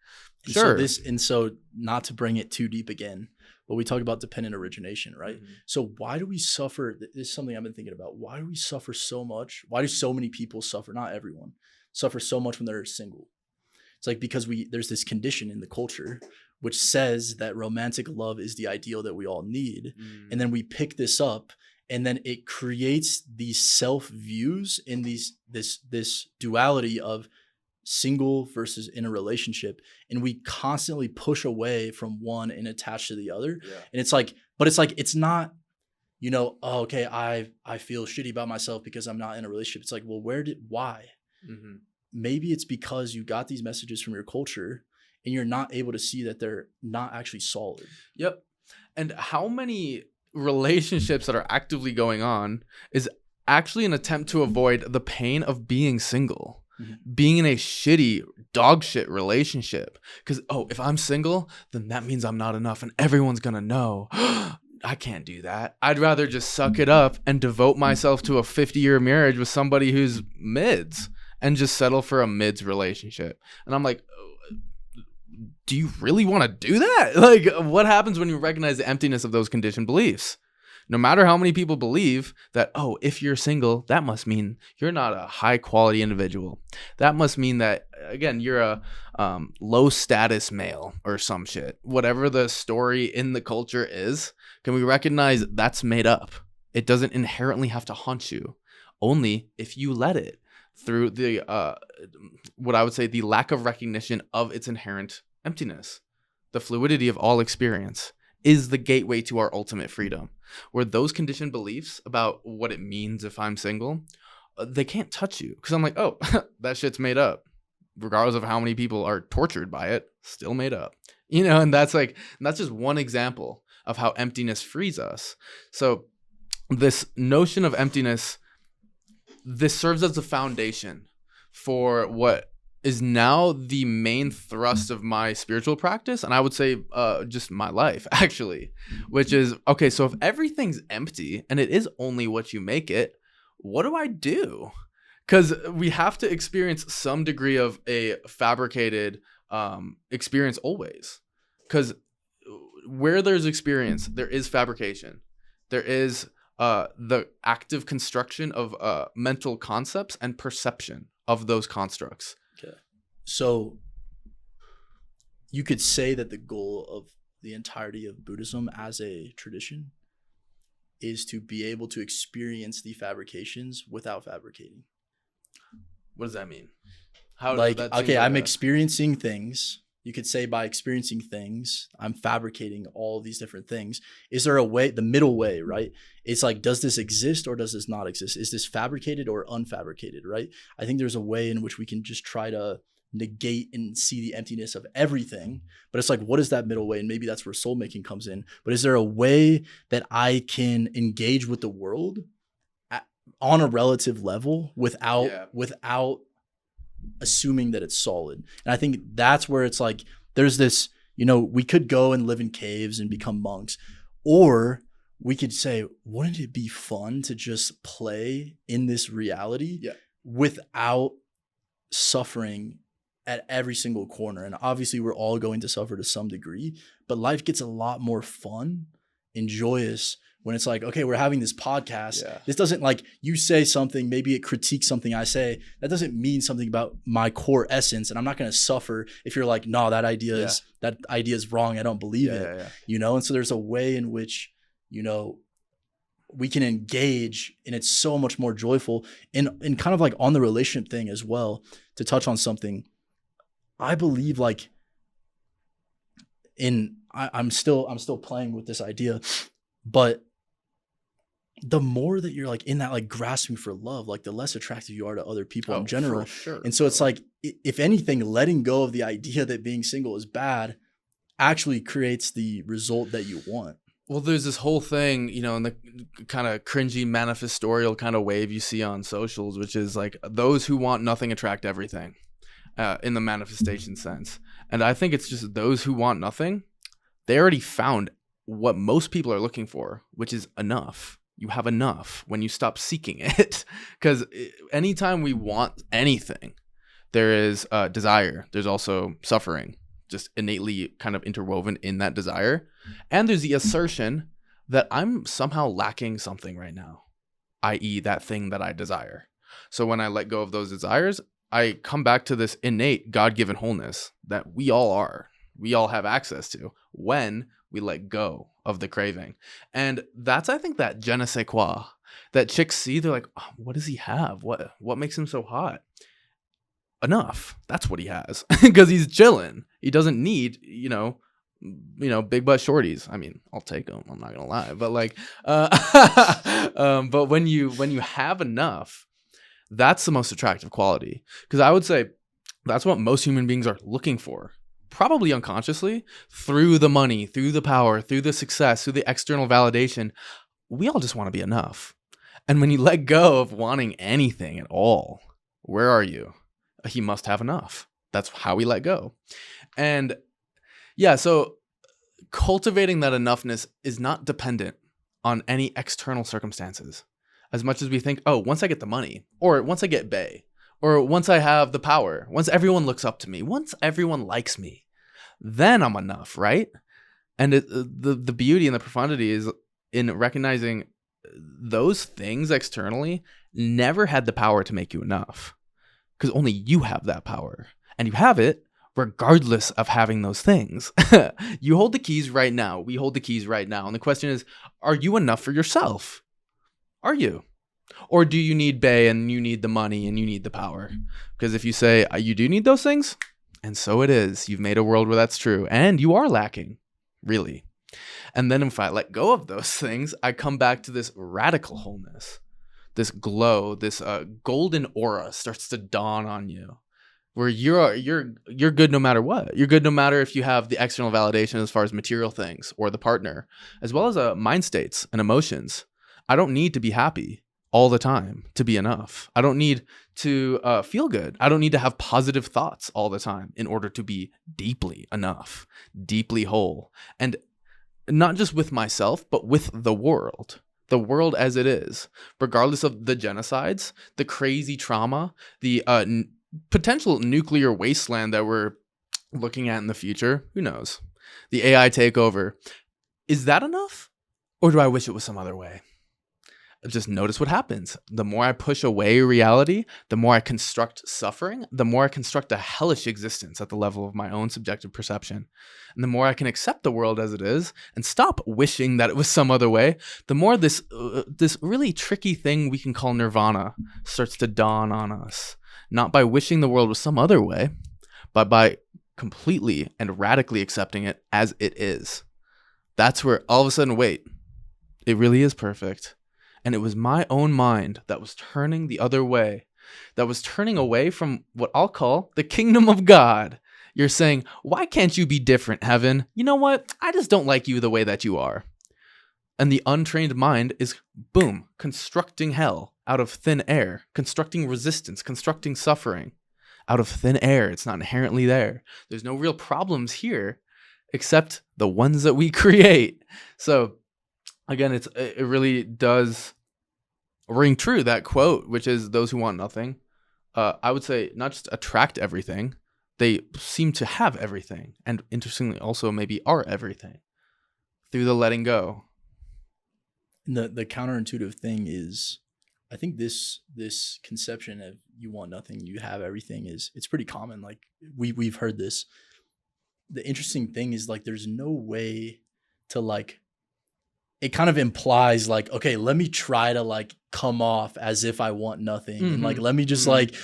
Sure. So not to bring it too deep again, but we talk about dependent origination, right? So why do we suffer? This is something I've been thinking about. Why do we suffer so much? Why do so many people suffer? Not everyone suffer so much when they're single. It's like because there's this condition in the culture which says that romantic love is the ideal that we all need. And then we pick this up, and then it creates these self views in this duality of single versus in a relationship, and we constantly push away from one and attach to the other. And it's not, oh, okay, I feel shitty about myself because I'm not in a relationship. It's like, well, why? Maybe it's because you got these messages from your culture and you're not able to see that they're not actually solid. Yep. And how many relationships that are actively going on is actually an attempt to avoid the pain of being single, being in a shitty dog shit relationship. Because, if I'm single, then that means I'm not enough and everyone's going to know. I can't do that. I'd rather just suck it up and devote myself to a 50-year marriage with somebody who's mids and just settle for a mids relationship. And I'm like, do you really want to do that? Like, what happens when you recognize the emptiness of those conditioned beliefs? No matter how many people believe that, oh, if you're single, that must mean you're not a high quality individual. That must mean that, again, you're a low status male or some shit. Whatever the story in the culture is, can we recognize that's made up? It doesn't inherently have to haunt you, only if you let it, through the, what I would say, the lack of recognition of its inherent emptiness. The fluidity of all experience is the gateway to our ultimate freedom, where those conditioned beliefs about what it means if I'm single, they can't touch you. Because I'm like, oh, that shit's made up. Regardless of how many people are tortured by it, still made up. You know, and that's just one example of how emptiness frees us. So this notion of emptiness, this serves as a foundation for what is now the main thrust of my spiritual practice, and I would say just my life, actually, which is, okay, so if everything's empty and it is only what you make it, what do I do? Because we have to experience some degree of a fabricated experience always. Because where there's experience, there is fabrication. There is the active construction of mental concepts and perception of those constructs. Okay. So you could say that the goal of the entirety of Buddhism as a tradition is to be able to experience the fabrications without fabricating. What does that mean? How like, that okay, like I'm experiencing things. You could say by experiencing things, I'm fabricating all these different things. Is there a way, the middle way, right? It's like, does this exist or does this not exist? Is this fabricated or unfabricated, right? I think there's a way in which we can just try to negate and see the emptiness of everything. But it's like, what is that middle way? And maybe that's where soul making comes in. But is there a way that I can engage with the world on a relative level without assuming that it's solid? And I think that's where it's like, there's this, we could go and live in caves and become monks, or we could say, wouldn't it be fun to just play in this reality without suffering at every single corner? And obviously we're all going to suffer to some degree, but life gets a lot more fun and joyous when it's like, okay, we're having this podcast. Yeah. This doesn't, like, you say something, maybe it critiques something I say. That doesn't mean something about my core essence. And I'm not going to suffer if you're like, no, that idea is wrong. I don't believe it. Yeah. And so there's a way in which, we can engage, and it's so much more joyful. And kind of like on the relationship thing as well, to touch on something, I believe like I'm still playing with this idea, but the more that you're like in that like grasping for love, like the less attractive you are to other people in general. For sure. And so it's like, if anything, letting go of the idea that being single is bad actually creates the result that you want. Well, there's this whole thing, in the kind of cringy manifestorial kind of wave you see on socials, which is like those who want nothing attract everything in the manifestation sense. And I think it's just those who want nothing, they already found what most people are looking for, which is enough. You have enough when you stop seeking it. Because anytime we want anything, there is desire. There's also suffering, just innately kind of interwoven in that desire. And there's the assertion that I'm somehow lacking something right now, i.e. that thing that I desire. So when I let go of those desires, I come back to this innate God-given wholeness that we all are. We all have access to when we let go of the craving. And that's, I think, that je ne sais quoi that chicks see. They're like, oh, what does he have? What makes him so hot? Enough. That's what he has. Because he's chilling. He doesn't need, big butt shorties. I mean, I'll take them. I'm not gonna lie. But like, but when you have enough, that's the most attractive quality. Because I would say that's what most human beings are looking for. Probably unconsciously, through the money, through the power, through the success, through the external validation. We all just want to be enough. And when you let go of wanting anything at all, where are you? He must have enough. That's how we let go. And yeah, so cultivating that enoughness is not dependent on any external circumstances. As much as we think, oh, once I get the money, or once I get Bea, or once I have the power, once everyone looks up to me, once everyone likes me, then I'm enough, right? And the beauty and the profundity is in recognizing those things externally never had the power to make you enough, because only you have that power, and you have it regardless of having those things. You hold the keys right now. We hold the keys right now. And the question is, are you enough for yourself? Are you? Or do you need Bea and you need the money and you need the power? Because if you say you do need those things, and so it is, you've made a world where that's true, and you are lacking, really. And then if I let go of those things, I come back to this radical wholeness, this glow, this golden aura starts to dawn on you, where you're good no matter what. You're good no matter if you have the external validation as far as material things or the partner, as well as mind states and emotions. I don't need to be happy all the time to be enough. I don't need to feel good. I don't need to have positive thoughts all the time in order to be deeply enough, deeply whole. And not just with myself, but with the world as it is, regardless of the genocides, the crazy trauma, the potential nuclear wasteland that we're looking at in the future. Who knows? The AI takeover. Is that enough? Or do I wish it was some other way? Just notice what happens. The more I push away reality, the more I construct suffering, the more I construct a hellish existence at the level of my own subjective perception. And the more I can accept the world as it is and stop wishing that it was some other way, the more this really tricky thing we can call nirvana starts to dawn on us. Not by wishing the world was some other way, but by completely and radically accepting it as it is. That's where all of a sudden, wait, it really is perfect. And it was my own mind that was turning the other way, that was turning away from what I'll call the kingdom of God. You're saying, why can't you be different, heaven? You know what? I just don't like you the way that you are. And the untrained mind is, boom, constructing hell out of thin air, constructing resistance, constructing suffering out of thin air. It's not inherently there. There's no real problems here except the ones that we create. So again, it really does ring true, that quote, which is those who want nothing. I would say not just attract everything, they seem to have everything. And interestingly, also maybe are everything through the letting go. The counterintuitive thing is, I think this conception of you want nothing, you have everything it's pretty common. Like we've heard this. The interesting thing is like there's no way to like, it kind of implies like, okay, let me try to like come off as if I want nothing. Mm-hmm. And like, let me just like,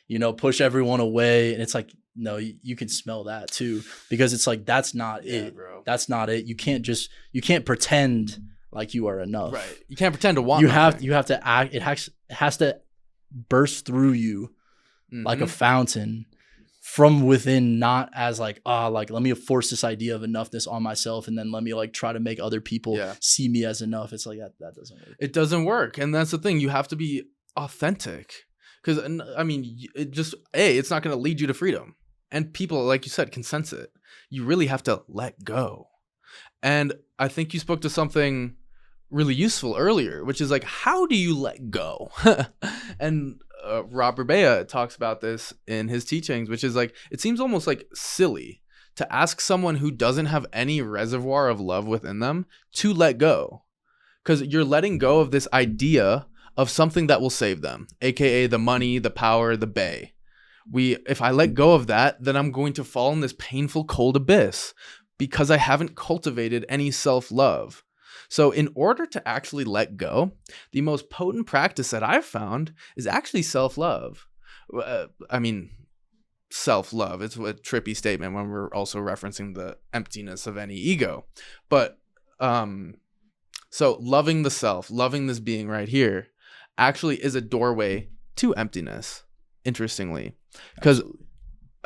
you know, push everyone away. And it's like, no, you can smell that too, because it's like, that's not it. Bro. That's not it. You can't pretend like you are enough. Right. You can't pretend to want you nothing. You have to act. It has to burst through you like a fountain from within, not as like, like let me force this idea of enoughness on myself and then let me like try to make other people see me as enough. It's like that doesn't work. It doesn't work. And that's the thing. You have to be authentic, because I mean, it's not going to lead you to freedom. And people, like you said, can sense it. You really have to let go. And I think you spoke to something really useful earlier, which is like, how do you let go? And Robert Bea talks about this in his teachings, which is like, it seems almost like silly to ask someone who doesn't have any reservoir of love within them to let go, because you're letting go of this idea of something that will save them, aka the money, the power, the Bea. If I let go of that, then I'm going to fall in this painful cold abyss because I haven't cultivated any self-love. So in order to actually let go, the most potent practice that I've found is actually self-love. Self-love. It's a trippy statement when we're also referencing the emptiness of any ego. But so loving the self, loving this being right here, actually is a doorway to emptiness, interestingly. Because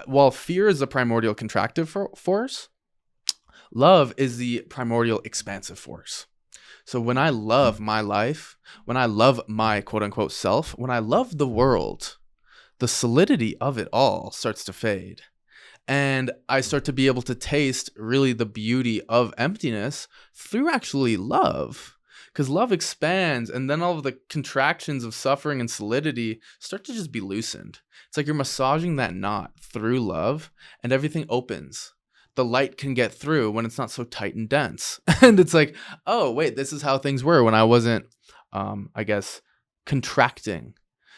while fear is the primordial contractive force, love is the primordial expansive force. So when I love my life, when I love my quote unquote self, when I love the world, the solidity of it all starts to fade. And I start to be able to taste really the beauty of emptiness through actually love. Because love expands, and then all of the contractions of suffering and solidity start to just be loosened. It's like you're massaging that knot through love, and everything opens. The light can get through when it's not so tight and dense. And it's like, oh, wait, this is how things were when I wasn't, I guess, contracting.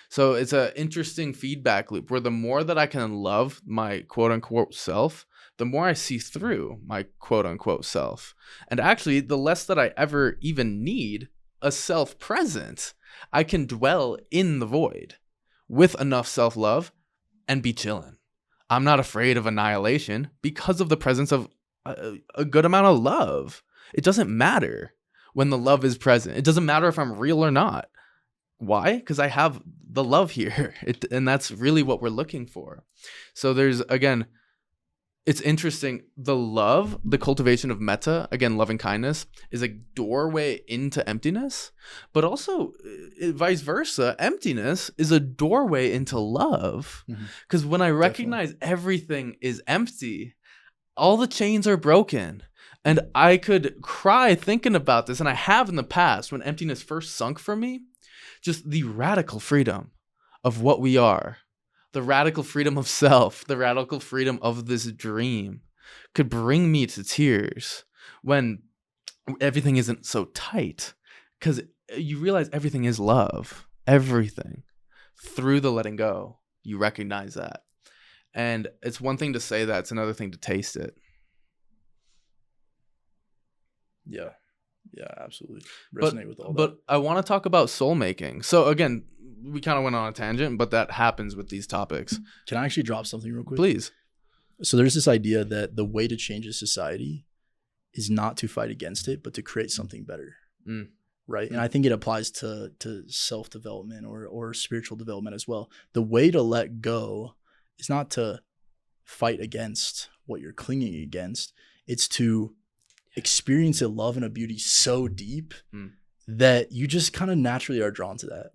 So it's an interesting feedback loop where the more that I can love my quote unquote self, the more I see through my quote unquote self. And actually, the less that I ever even need a self present, I can dwell in the void with enough self-love and be chilling. I'm not afraid of annihilation because of the presence of a good amount of love. It doesn't matter when the love is present. It doesn't matter if I'm real or not. Why? Because I have the love here. And that's really what we're looking for. So there's, again, it's interesting. The love, the cultivation of metta, again, loving kindness, is a doorway into emptiness. But also, vice versa, emptiness is a doorway into love. Because when I recognize everything is empty, all the chains are broken. And I could cry thinking about this. And I have in the past when emptiness first sunk for me. Just the radical freedom of what we are, the radical freedom of self, the radical freedom of this dream could bring me to tears when everything isn't so tight. Because you realize everything is love, everything. Through the letting go, you recognize that. And it's one thing to say that, it's another thing to taste it. Yeah. Yeah, absolutely. Resonate with all that. But I want to talk about soul making. So again, we kind of went on a tangent, but that happens with these topics. Can I actually drop something real quick? Please. So there's this idea that the way to change a society is not to fight against it, but to create something better. Right? And I think it applies to self-development or spiritual development as well. The way to let go is not to fight against what you're clinging against. It's to experience a love and a beauty so deep that you just kind of naturally are drawn to that.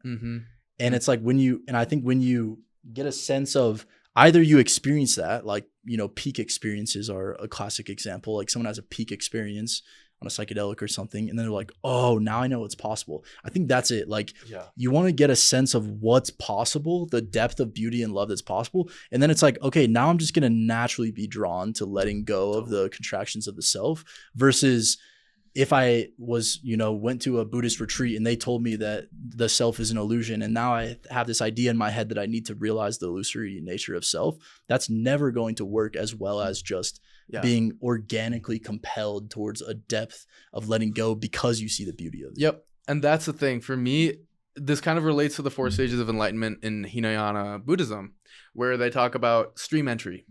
And it's like I think when you get a sense of either you experience that, like, peak experiences are a classic example. Like someone has a peak experience on a psychedelic or something, and then they're like, oh, now I know it's possible. I think that's it. Like, you want to get a sense of what's possible, the depth of beauty and love that's possible. And then it's like, okay, now I'm just going to naturally be drawn to letting go of the contractions of the self, versus if I was, went to a Buddhist retreat and they told me that the self is an illusion, and now I have this idea in my head that I need to realize the illusory nature of self, that's never going to work as well as just being organically compelled towards a depth of letting go because you see the beauty of it. Yep. And that's the thing. For me, this kind of relates to the 4 stages of enlightenment in Hinayana Buddhism, where they talk about stream entry.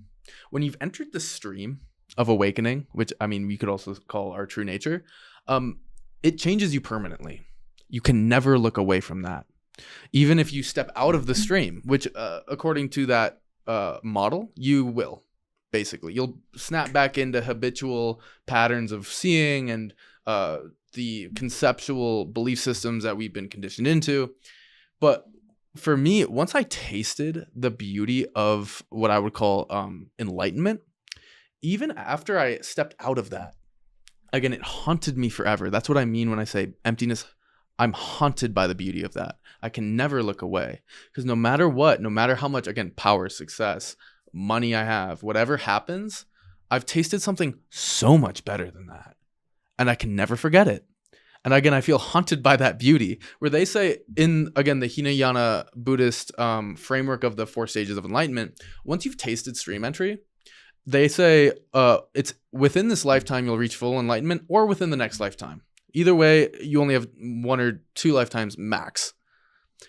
When you've entered the stream of awakening, which, I mean, we could also call our true nature, it changes you permanently. You can never look away from that. Even if you step out of the stream, which according to that model, you will. Basically, you'll snap back into habitual patterns of seeing and the conceptual belief systems that we've been conditioned into. But for me, once I tasted the beauty of what I would call enlightenment, even after I stepped out of that, again, it haunted me forever. That's what I mean when I say emptiness. I'm haunted by the beauty of that. I can never look away, because no matter what, no matter how much, again, power, success, money I have, whatever happens, I've tasted something so much better than that, and I can never forget it. And again, I feel haunted by that beauty, where they say in, again, the Hinayana Buddhist framework of the 4 stages of enlightenment, once you've tasted stream entry, they say it's within this lifetime you'll reach full enlightenment, or within the next lifetime. Either way, you only have 1 or 2 lifetimes max,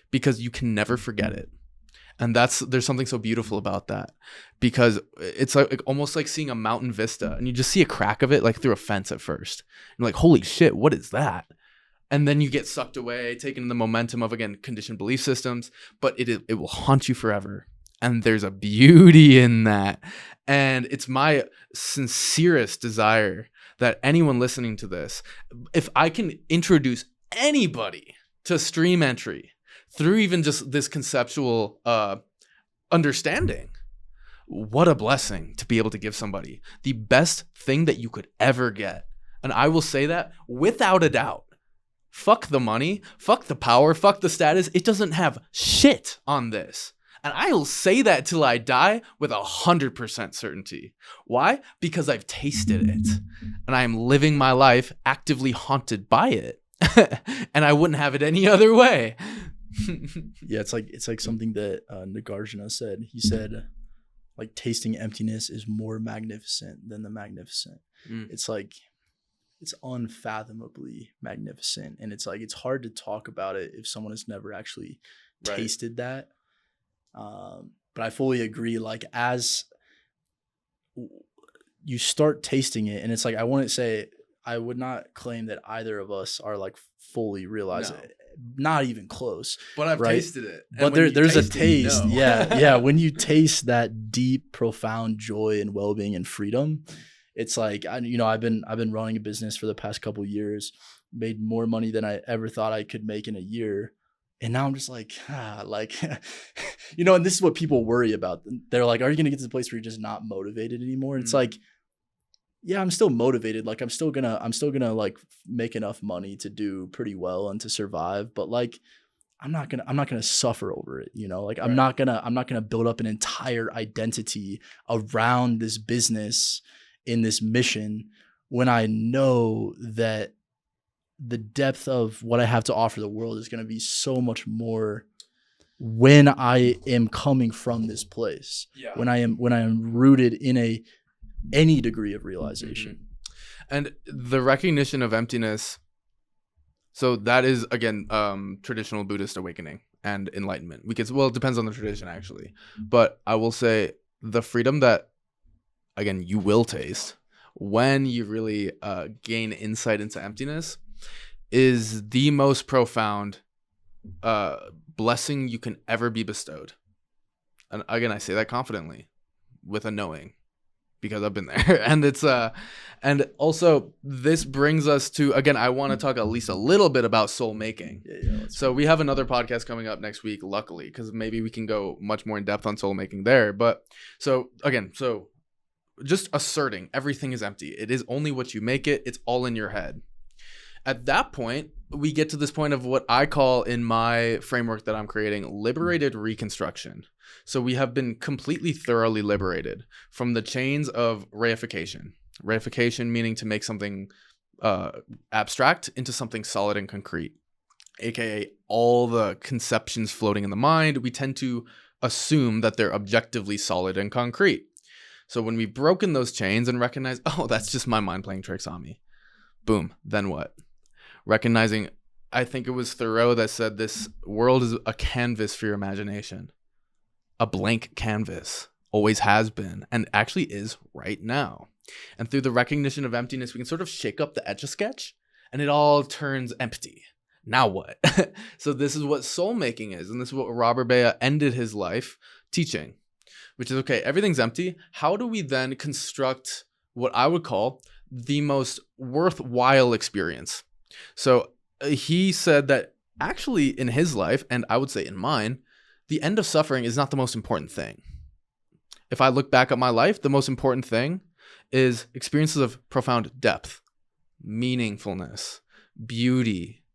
because you can never forget it. And there's something so beautiful about that, because it's like almost like seeing a mountain vista, and you just see a crack of it like through a fence at first. You're like, holy shit, what is that? And then you get sucked away, taken in the momentum of, again, conditioned belief systems, but it will haunt you forever. And there's a beauty in that. And it's my sincerest desire that anyone listening to this, if I can introduce anybody to stream entry through even just this conceptual understanding, what a blessing to be able to give somebody the best thing that you could ever get. And I will say that without a doubt. Fuck the money, fuck the power, fuck the status. It doesn't have shit on this. And I'll say that till I die with 100% certainty. Why? Because I've tasted it. And I am living my life actively haunted by it. And I wouldn't have it any other way. Yeah, it's like something that Nagarjuna said. He said, like, tasting emptiness is more magnificent than the magnificent. It's like, it's unfathomably magnificent. And it's like, it's hard to talk about it if someone has never actually tasted that. But I fully agree. Like, as you start tasting it, and it's like, I would not claim that either of us are like fully realizing it. Not even close. But I've tasted it. But there's a taste. Yeah. When you taste that deep, profound joy and well-being and freedom, it's like, I've been running a business for the past couple of years, made more money than I ever thought I could make in a year. And now I'm just like, and this is what people worry about. They're like, are you going to get to the place where you're just not motivated anymore? And it's like, yeah, I'm still motivated. Like, I'm still gonna like make enough money to do pretty well and to survive. But like, I'm not gonna suffer over it. Like, I'm not gonna build up an entire identity around this business in this mission when I know that the depth of what I have to offer the world is going to be so much more when I am coming from this place. Yeah. When I am rooted in any degree of realization. And the recognition of emptiness. So that is, again, traditional Buddhist awakening and enlightenment. It depends on the tradition, actually. But I will say the freedom that, again, you will taste when you really gain insight into emptiness is the most profound blessing you can ever be bestowed. And again, I say that confidently with a knowing, because I've been there. And it's and also this brings us to, again, I want to talk at least a little bit about soul making. So we have another podcast coming up next week, luckily, because maybe we can go much more in depth on soul making there. But so just asserting everything is empty. It is only what you make it. It's all in your head. At that point, we get to this point of what I call, in my framework that I'm creating, liberated reconstruction. So we have been completely thoroughly liberated from the chains of reification. Reification meaning to make something abstract into something solid and concrete, aka all the conceptions floating in the mind. We tend to assume that they're objectively solid and concrete. So when we've broken those chains and recognize, oh, that's just my mind playing tricks on me. Boom. Then what? Recognizing, I think it was Thoreau that said this world is a canvas for your imagination. A blank canvas. Always has been, and actually is right now. And through the recognition of emptiness, we can sort of shake up the Etch-a-Sketch, and it all turns empty. Now what? So this is what soul making is, and this is what Robert Bea ended his life teaching, which is, okay, everything's empty. How do we then construct what I would call the most worthwhile experience? So he said that actually in his life, and I would say in mine, the end of suffering is not the most important thing. If I look back at my life, the most important thing is experiences of profound depth, meaningfulness, beauty,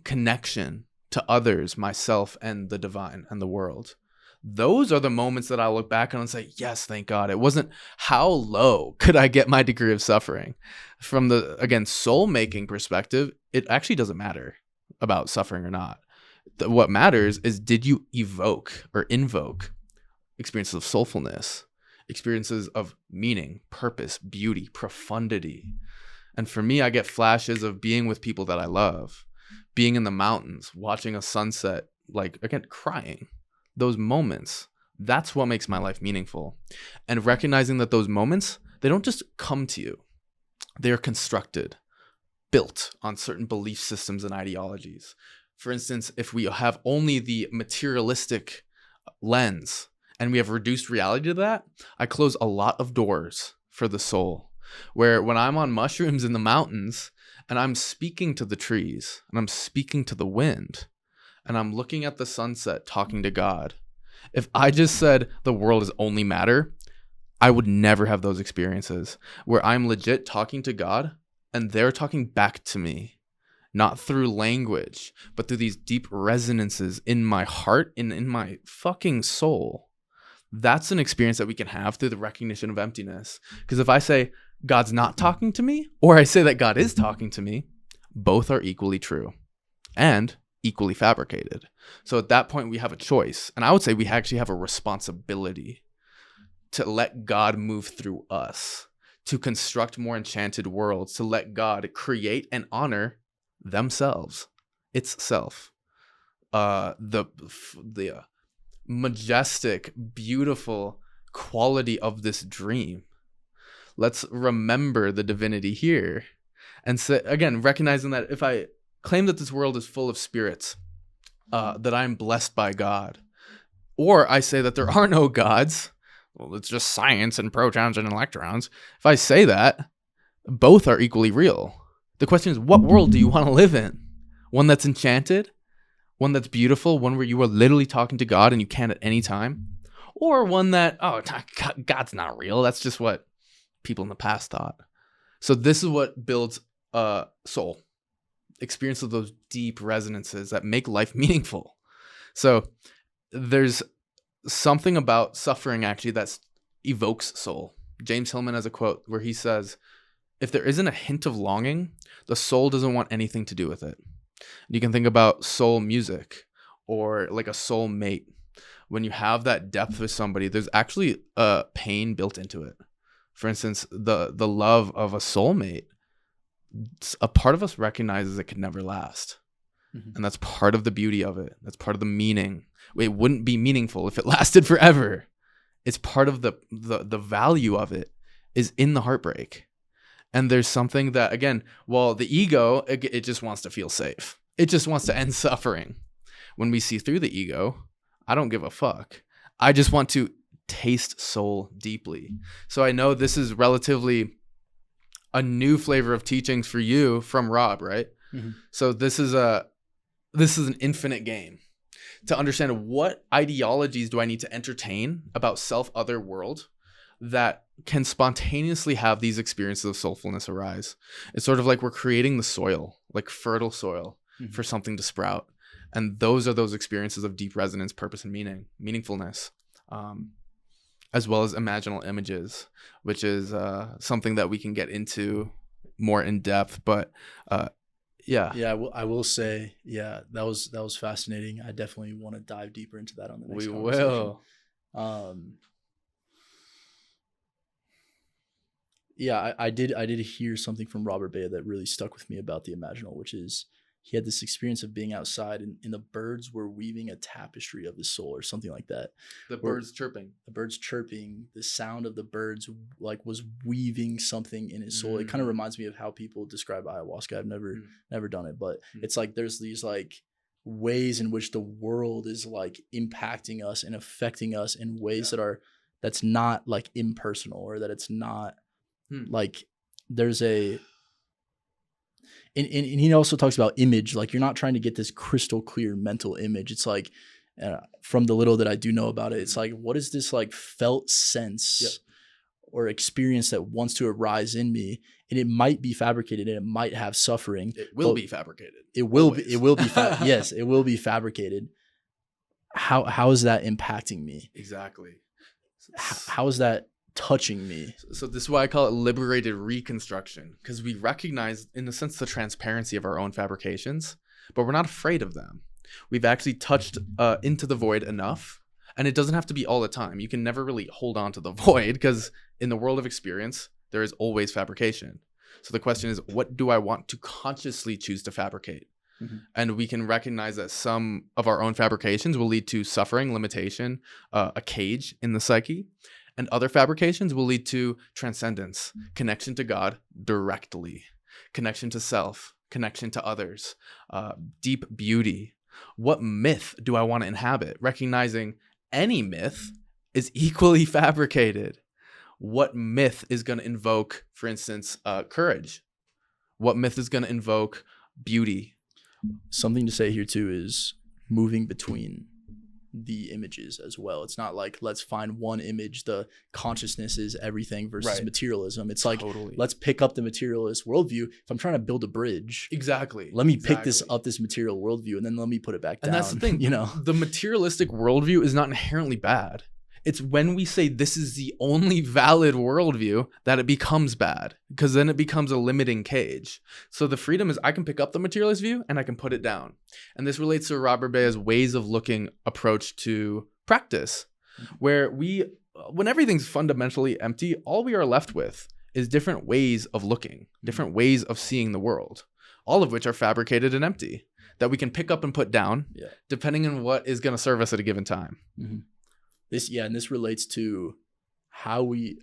connection to others, myself, and the divine and the world. Those are the moments that I look back on and say, yes, thank God. It wasn't how low could I get my degree of suffering. From the, again, soul-making perspective, it actually doesn't matter about suffering or not. What matters is, did you evoke or invoke experiences of soulfulness, experiences of meaning, purpose, beauty, profundity. And for me, I get flashes of being with people that I love, being in the mountains, watching a sunset, like, again, crying. Those moments, that's what makes my life meaningful. And recognizing that those moments, they don't just come to you. They are constructed, built on certain belief systems and ideologies. For instance, if we have only the materialistic lens and we have reduced reality to that, I close a lot of doors for the soul. Where when I'm on mushrooms in the mountains and I'm speaking to the trees and I'm speaking to the wind and I'm looking at the sunset, talking to God, If I just said the world is only matter, I would never have those experiences where I'm legit talking to God and they're talking back to me, not through language, but through these deep resonances in my heart and in my fucking soul. That's an experience that we can have through the recognition of emptiness. Because if I say God's not talking to me, or I say that God is talking to me, both are equally true and equally fabricated. So at that point, we have a choice. And I would say we actually have a responsibility to let God move through us, to construct more enchanted worlds, to let God create and honor themselves, its self. The majestic, beautiful quality of this dream. Let's remember the divinity here. And so, again, recognizing that if I claim that this world is full of spirits, that I'm blessed by God, or I say that there are no gods, well, it's just science and protons and electrons. If I say that, both are equally real. The question is, what world do you want to live in? One that's enchanted? One that's beautiful? One where you are literally talking to God and you can at any time? Or one that, oh, God's not real. That's just what people in the past thought. So this is what builds soul. Experience of those deep resonances that make life meaningful. So there's something about suffering actually that evokes soul. James Hillman has a quote where he says, if there isn't a hint of longing, the soul doesn't want anything to do with it. You can think about soul music or like a soul mate. When you have that depth with somebody, there's actually a pain built into it. For instance, the love of a soulmate, a part of us recognizes it could never last. Mm-hmm. And that's part of the beauty of it. That's part of the meaning. It wouldn't be meaningful if it lasted forever. It's part of the value of it is in the heartbreak. And there's something that, again, well, the ego, it just wants to feel safe. It just wants to end suffering. When we see through the ego, I don't give a fuck. I just want to taste soul deeply. So I know this is relatively a new flavor of teachings for you from Rob, right? Mm-hmm. So this is an infinite game to understand what ideologies do I need to entertain about self, other, world that can spontaneously have these experiences of soulfulness arise. It's sort of like we're creating the soil, like fertile soil, mm-hmm. for something to sprout. And those are those experiences of deep resonance, purpose, and meaningfulness, as well as imaginal images, which is something that we can get into more in depth. But yeah. I will say, that was fascinating. I definitely want to dive deeper into that on the next We conversation. will. I did hear something from Robert Bea that really stuck with me about the imaginal, which is he had this experience of being outside and the birds were weaving a tapestry of his soul or something like that. The birds chirping, the sound of the birds like was weaving something in his soul. It kind of reminds me of how people describe ayahuasca. I've never done it, but it's like there's these like ways in which the world is like impacting us and affecting us in ways that's not like impersonal, or that it's not like there's a and he also talks about image. Like you're not trying to get this crystal clear mental image. It's like from the little that I do know about it, it's like, what is this like felt sense or experience that wants to arise in me? And it might be fabricated and it might have suffering. It will be fabricated. Yes, it will be fabricated. How is that impacting me? Exactly. How is that touching me? So this is why I call it liberated reconstruction, because we recognize, in a sense, the transparency of our own fabrications, but we're not afraid of them. We've actually touched into the void enough, and it doesn't have to be all the time. You can never really hold on to the void, because in the world of experience, there is always fabrication. So the question is, what do I want to consciously choose to fabricate? Mm-hmm. And we can recognize that some of our own fabrications will lead to suffering, limitation, a cage in the psyche. And other fabrications will lead to transcendence, connection to God directly, connection to self, connection to others, deep beauty. What myth do I want to inhabit? Recognizing any myth is equally fabricated. What myth is going to invoke, for instance, courage? What myth is going to invoke beauty? Something to say here too is moving between the images as well. It's not like let's find one image, the consciousness is everything versus materialism. It's like let's pick up the materialist worldview. If I'm trying to build a bridge, let me pick this material worldview and then let me put it back down. And that's the thing, the materialistic worldview is not inherently bad. It's when we say this is the only valid worldview that it becomes bad, because then it becomes a limiting cage. So the freedom is I can pick up the materialist view and I can put it down. And this relates to Robert Bea's ways of looking approach to practice, where when everything's fundamentally empty, all we are left with is different ways of looking, different ways of seeing the world, all of which are fabricated and empty, that we can pick up and put down, depending on what is going to serve us at a given time. Mm-hmm. And this relates to how we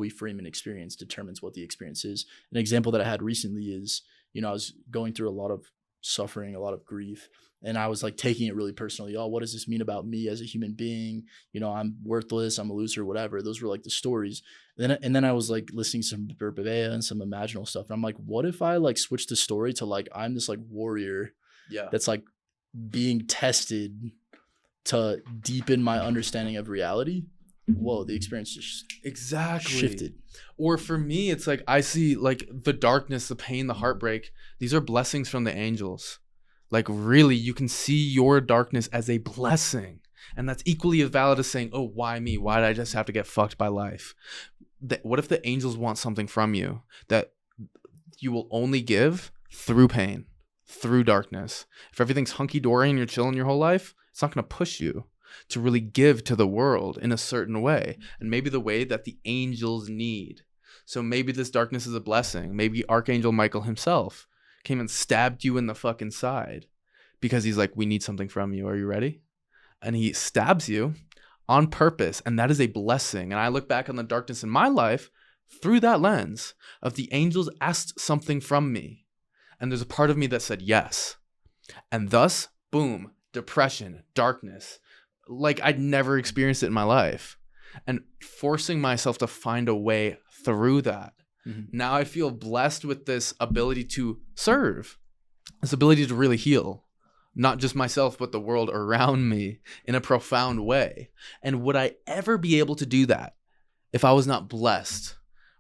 frame an experience determines what the experience is. An example that I had recently is, I was going through a lot of suffering, a lot of grief, and I was like taking it really personally. Oh, what does this mean about me as a human being? I'm worthless, I'm a loser, whatever. Those were like the stories. And then I was like listening to some Robert Bea and some imaginal stuff. And I'm like, what if I like switch the story to like I'm this like warrior that's like being tested to deepen my understanding of reality? Whoa, the experience just shifted. Or for me, it's like I see like the darkness, the pain, the heartbreak. These are blessings from the angels. Like really, you can see your darkness as a blessing. And that's equally as valid as saying, oh, why me? Why did I just have to get fucked by life? What if the angels want something from you that you will only give through pain, through darkness? If everything's hunky-dory and you're chilling your whole life, it's not going to push you to really give to the world in a certain way, and maybe the way that the angels need. So maybe this darkness is a blessing. Maybe Archangel Michael himself came and stabbed you in the fucking side because he's like, we need something from you. Are you ready? And he stabs you on purpose, and that is a blessing. And I look back on the darkness in my life through that lens of the angels asked something from me, and there's a part of me that said yes. And thus, boom, depression, darkness, like I'd never experienced it in my life, and forcing myself to find a way through that. Mm-hmm. Now I feel blessed with this ability to serve, this ability to really heal, not just myself, but the world around me in a profound way. And would I ever be able to do that if I was not blessed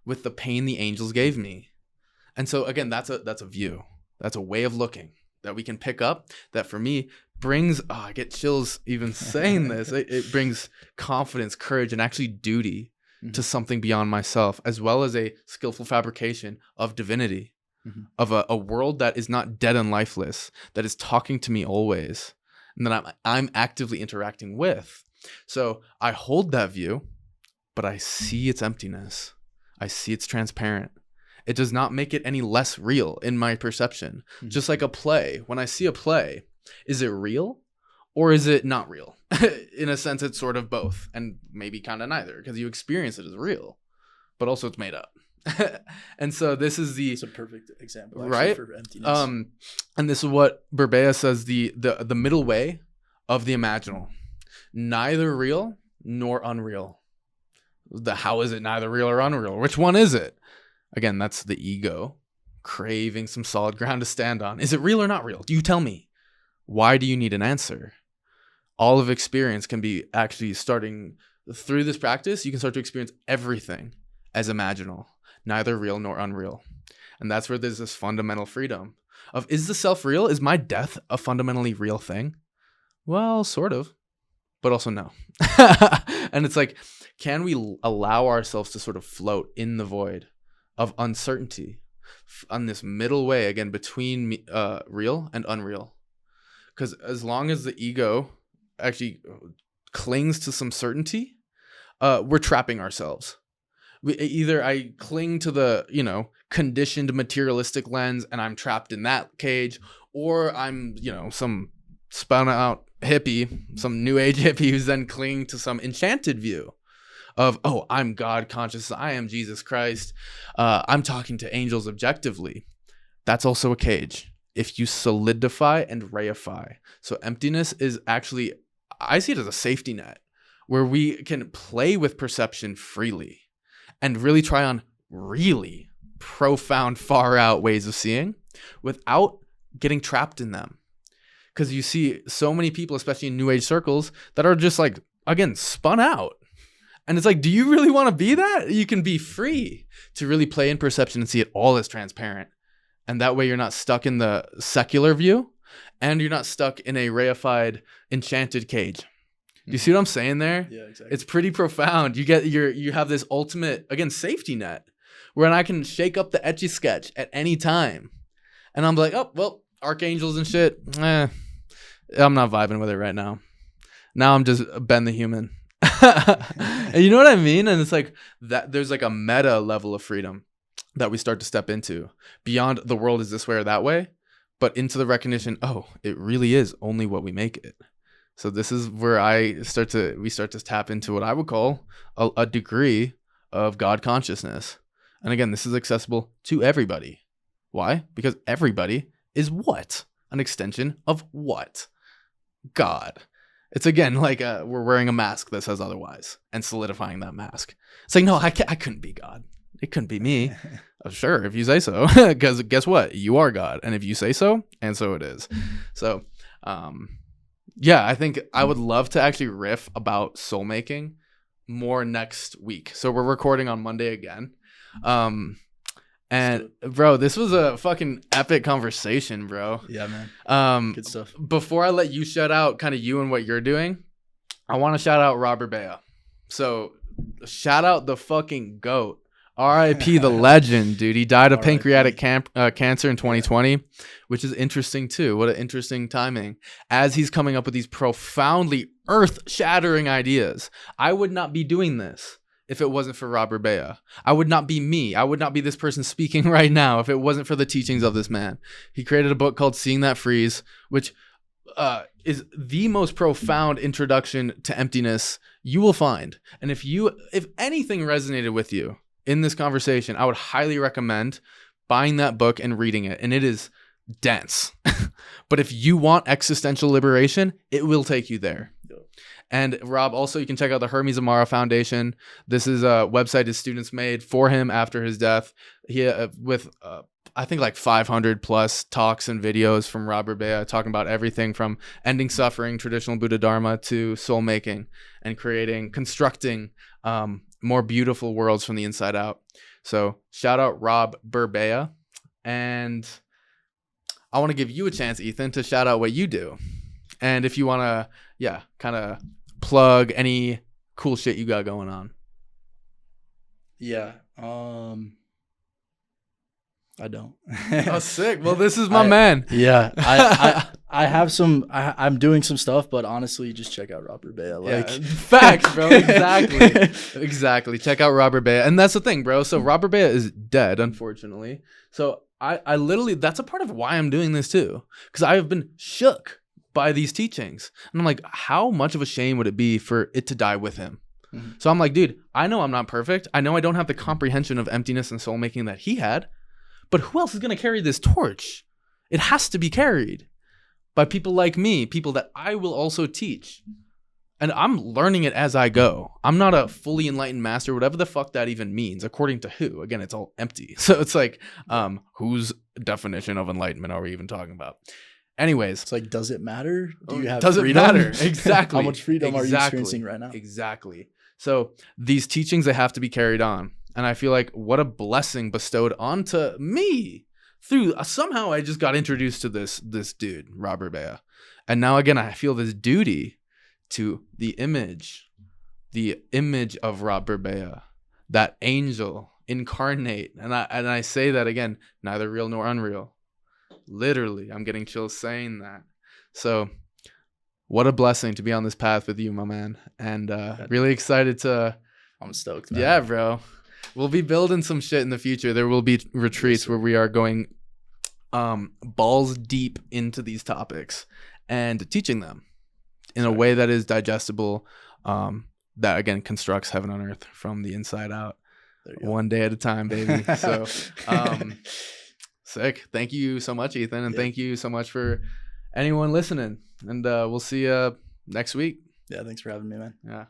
with the pain the angels gave me? And so again, that's a view, that's a way of looking that we can pick up that for me brings, I get chills even saying this. It brings confidence, courage, and actually duty to something beyond myself, as well as a skillful fabrication of divinity, of a world that is not dead and lifeless, that is talking to me always, and that I'm actively interacting with. So I hold that view, but I see its emptiness. I see it's transparent. It does not make it any less real in my perception. Just like a play. When I see a play, is it real or is it not real? In a sense, it's sort of both, and maybe kind of neither, because you experience it as real, but also it's made up. And so this is it's a perfect example, right? For emptiness. And this is what Bea says, the middle way of the imaginal, neither real nor unreal. How is it neither real or unreal? Which one is it? Again, that's the ego craving some solid ground to stand on. Is it real or not real? Do you tell me? Why do you need an answer? All of experience can be actually starting through this practice. You can start to experience everything as imaginal, neither real nor unreal. And that's where there's this fundamental freedom of, is the self real? Is my death a fundamentally real thing? Well, sort of, but also no. And it's like, can we allow ourselves to sort of float in the void of uncertainty on this middle way, again, between real and unreal? Because as long as the ego actually clings to some certainty, we're trapping ourselves. Either I cling to the, conditioned materialistic lens and I'm trapped in that cage, or I'm, some spun out hippie, some new age hippie who's then clinging to some enchanted view of, oh, I'm God conscious, I am Jesus Christ, I'm talking to angels objectively. That's also a cage if you solidify and reify. So emptiness is actually, I see it as a safety net where we can play with perception freely and really try on really profound, far out ways of seeing without getting trapped in them. because you see so many people, especially in new age circles, that are just like, again, spun out. And it's like, do you really want to be that? You can be free to really play in perception and see it all as transparent. And that way you're not stuck in the secular view, and you're not stuck in a reified, enchanted cage. Do you see what I'm saying there? Yeah, exactly. It's pretty profound. You have this ultimate, again, safety net where I can shake up the Etch a Sketch at any time. And I'm like, oh, well, archangels and shit, I'm not vibing with it right now. Now I'm just Ben the Human. And you know what I mean? And it's like that there's like a meta level of freedom that we start to step into beyond the world is this way or that way, but into the recognition, oh, it really is only what we make it. So this is where we start to tap into what I would call a degree of God consciousness. And again, this is accessible to everybody. Why? Because everybody is what? An extension of what? God. It's again like we're wearing a mask that says otherwise and solidifying that mask. It's like, no, I couldn't be God. It couldn't be me. Sure, if you say so. Because guess what? You are God. And if you say so, and so it is. So, yeah, I think I would love to actually riff about soul making more next week. So we're recording on Monday again. And bro, this was a fucking epic conversation, bro. Yeah, man. Good stuff. Before I let you shout out kind of you and what you're doing, I want to shout out Robert Bea. So shout out the fucking GOAT. R.I.P. the legend, dude. He died of pancreatic cancer in 2020, which is interesting too. What an interesting timing. As he's coming up with these profoundly earth-shattering ideas. I would not be doing this if it wasn't for Robert Bea. I would not be me. I would not be this person speaking right now if it wasn't for the teachings of this man. He created a book called Seeing That Freeze, which is the most profound introduction to emptiness you will find. And if anything resonated with you in this conversation, I would highly recommend buying that book and reading it. And it is dense. But if you want existential liberation, it will take you there. And Rob, also, you can check out the Hermes Amara Foundation. This is a website his students made for him after his death. He with I think like 500 plus talks and videos from Robert Bea talking about everything from ending suffering, traditional Buddha Dharma, to soul making and constructing more beautiful worlds from the inside out. So shout out Rob Bea. And I want to give you a chance, Ethan, to shout out what you do. And if you want to, kind of plug any cool shit you got going on. Yeah. I don't. Oh, sick. Well, this is my man. Yeah. I have some, I'm doing some stuff, but honestly, just check out Robert Bea. Like, facts, bro. Exactly. Exactly. Check out Robert Bea. And that's the thing, bro. So Robert Bea is dead, unfortunately. So I literally, that's a part of why I'm doing this too. Because I have been shook by these teachings. And I'm like, how much of a shame would it be for it to die with him? Mm-hmm. So I'm like, dude, I know I'm not perfect. I know I don't have the comprehension of emptiness and soul making that he had. But who else is going to carry this torch? It has to be carried by people like me, people that I will also teach. And I'm learning it as I go. I'm not a fully enlightened master, whatever the fuck that even means, according to who. Again, it's all empty. So it's like, whose definition of enlightenment are we even talking about? Anyways. It's like, does it matter? Do you have does freedom? Does it matter? Exactly. How much freedom are you experiencing right now? Exactly. So these teachings, they have to be carried on. And I feel like what a blessing bestowed onto me through somehow I just got introduced to this dude, Robert Bea. And now again, I feel this duty to the image of Robert Bea, that angel incarnate. And I say that again, neither real nor unreal. Literally, I'm getting chills saying that. So what a blessing to be on this path with you, my man. And really excited to... I'm stoked, man. Yeah, bro. We'll be building some shit in the future. There will be retreats where we are going balls deep into these topics and teaching them in a way that is digestible, that, again, constructs heaven on earth from the inside out. One day at a time, baby. So... sick. Thank you so much, Ethan. And thank you so much for anyone listening. And we'll see you next week. Yeah, thanks for having me, man. Yeah.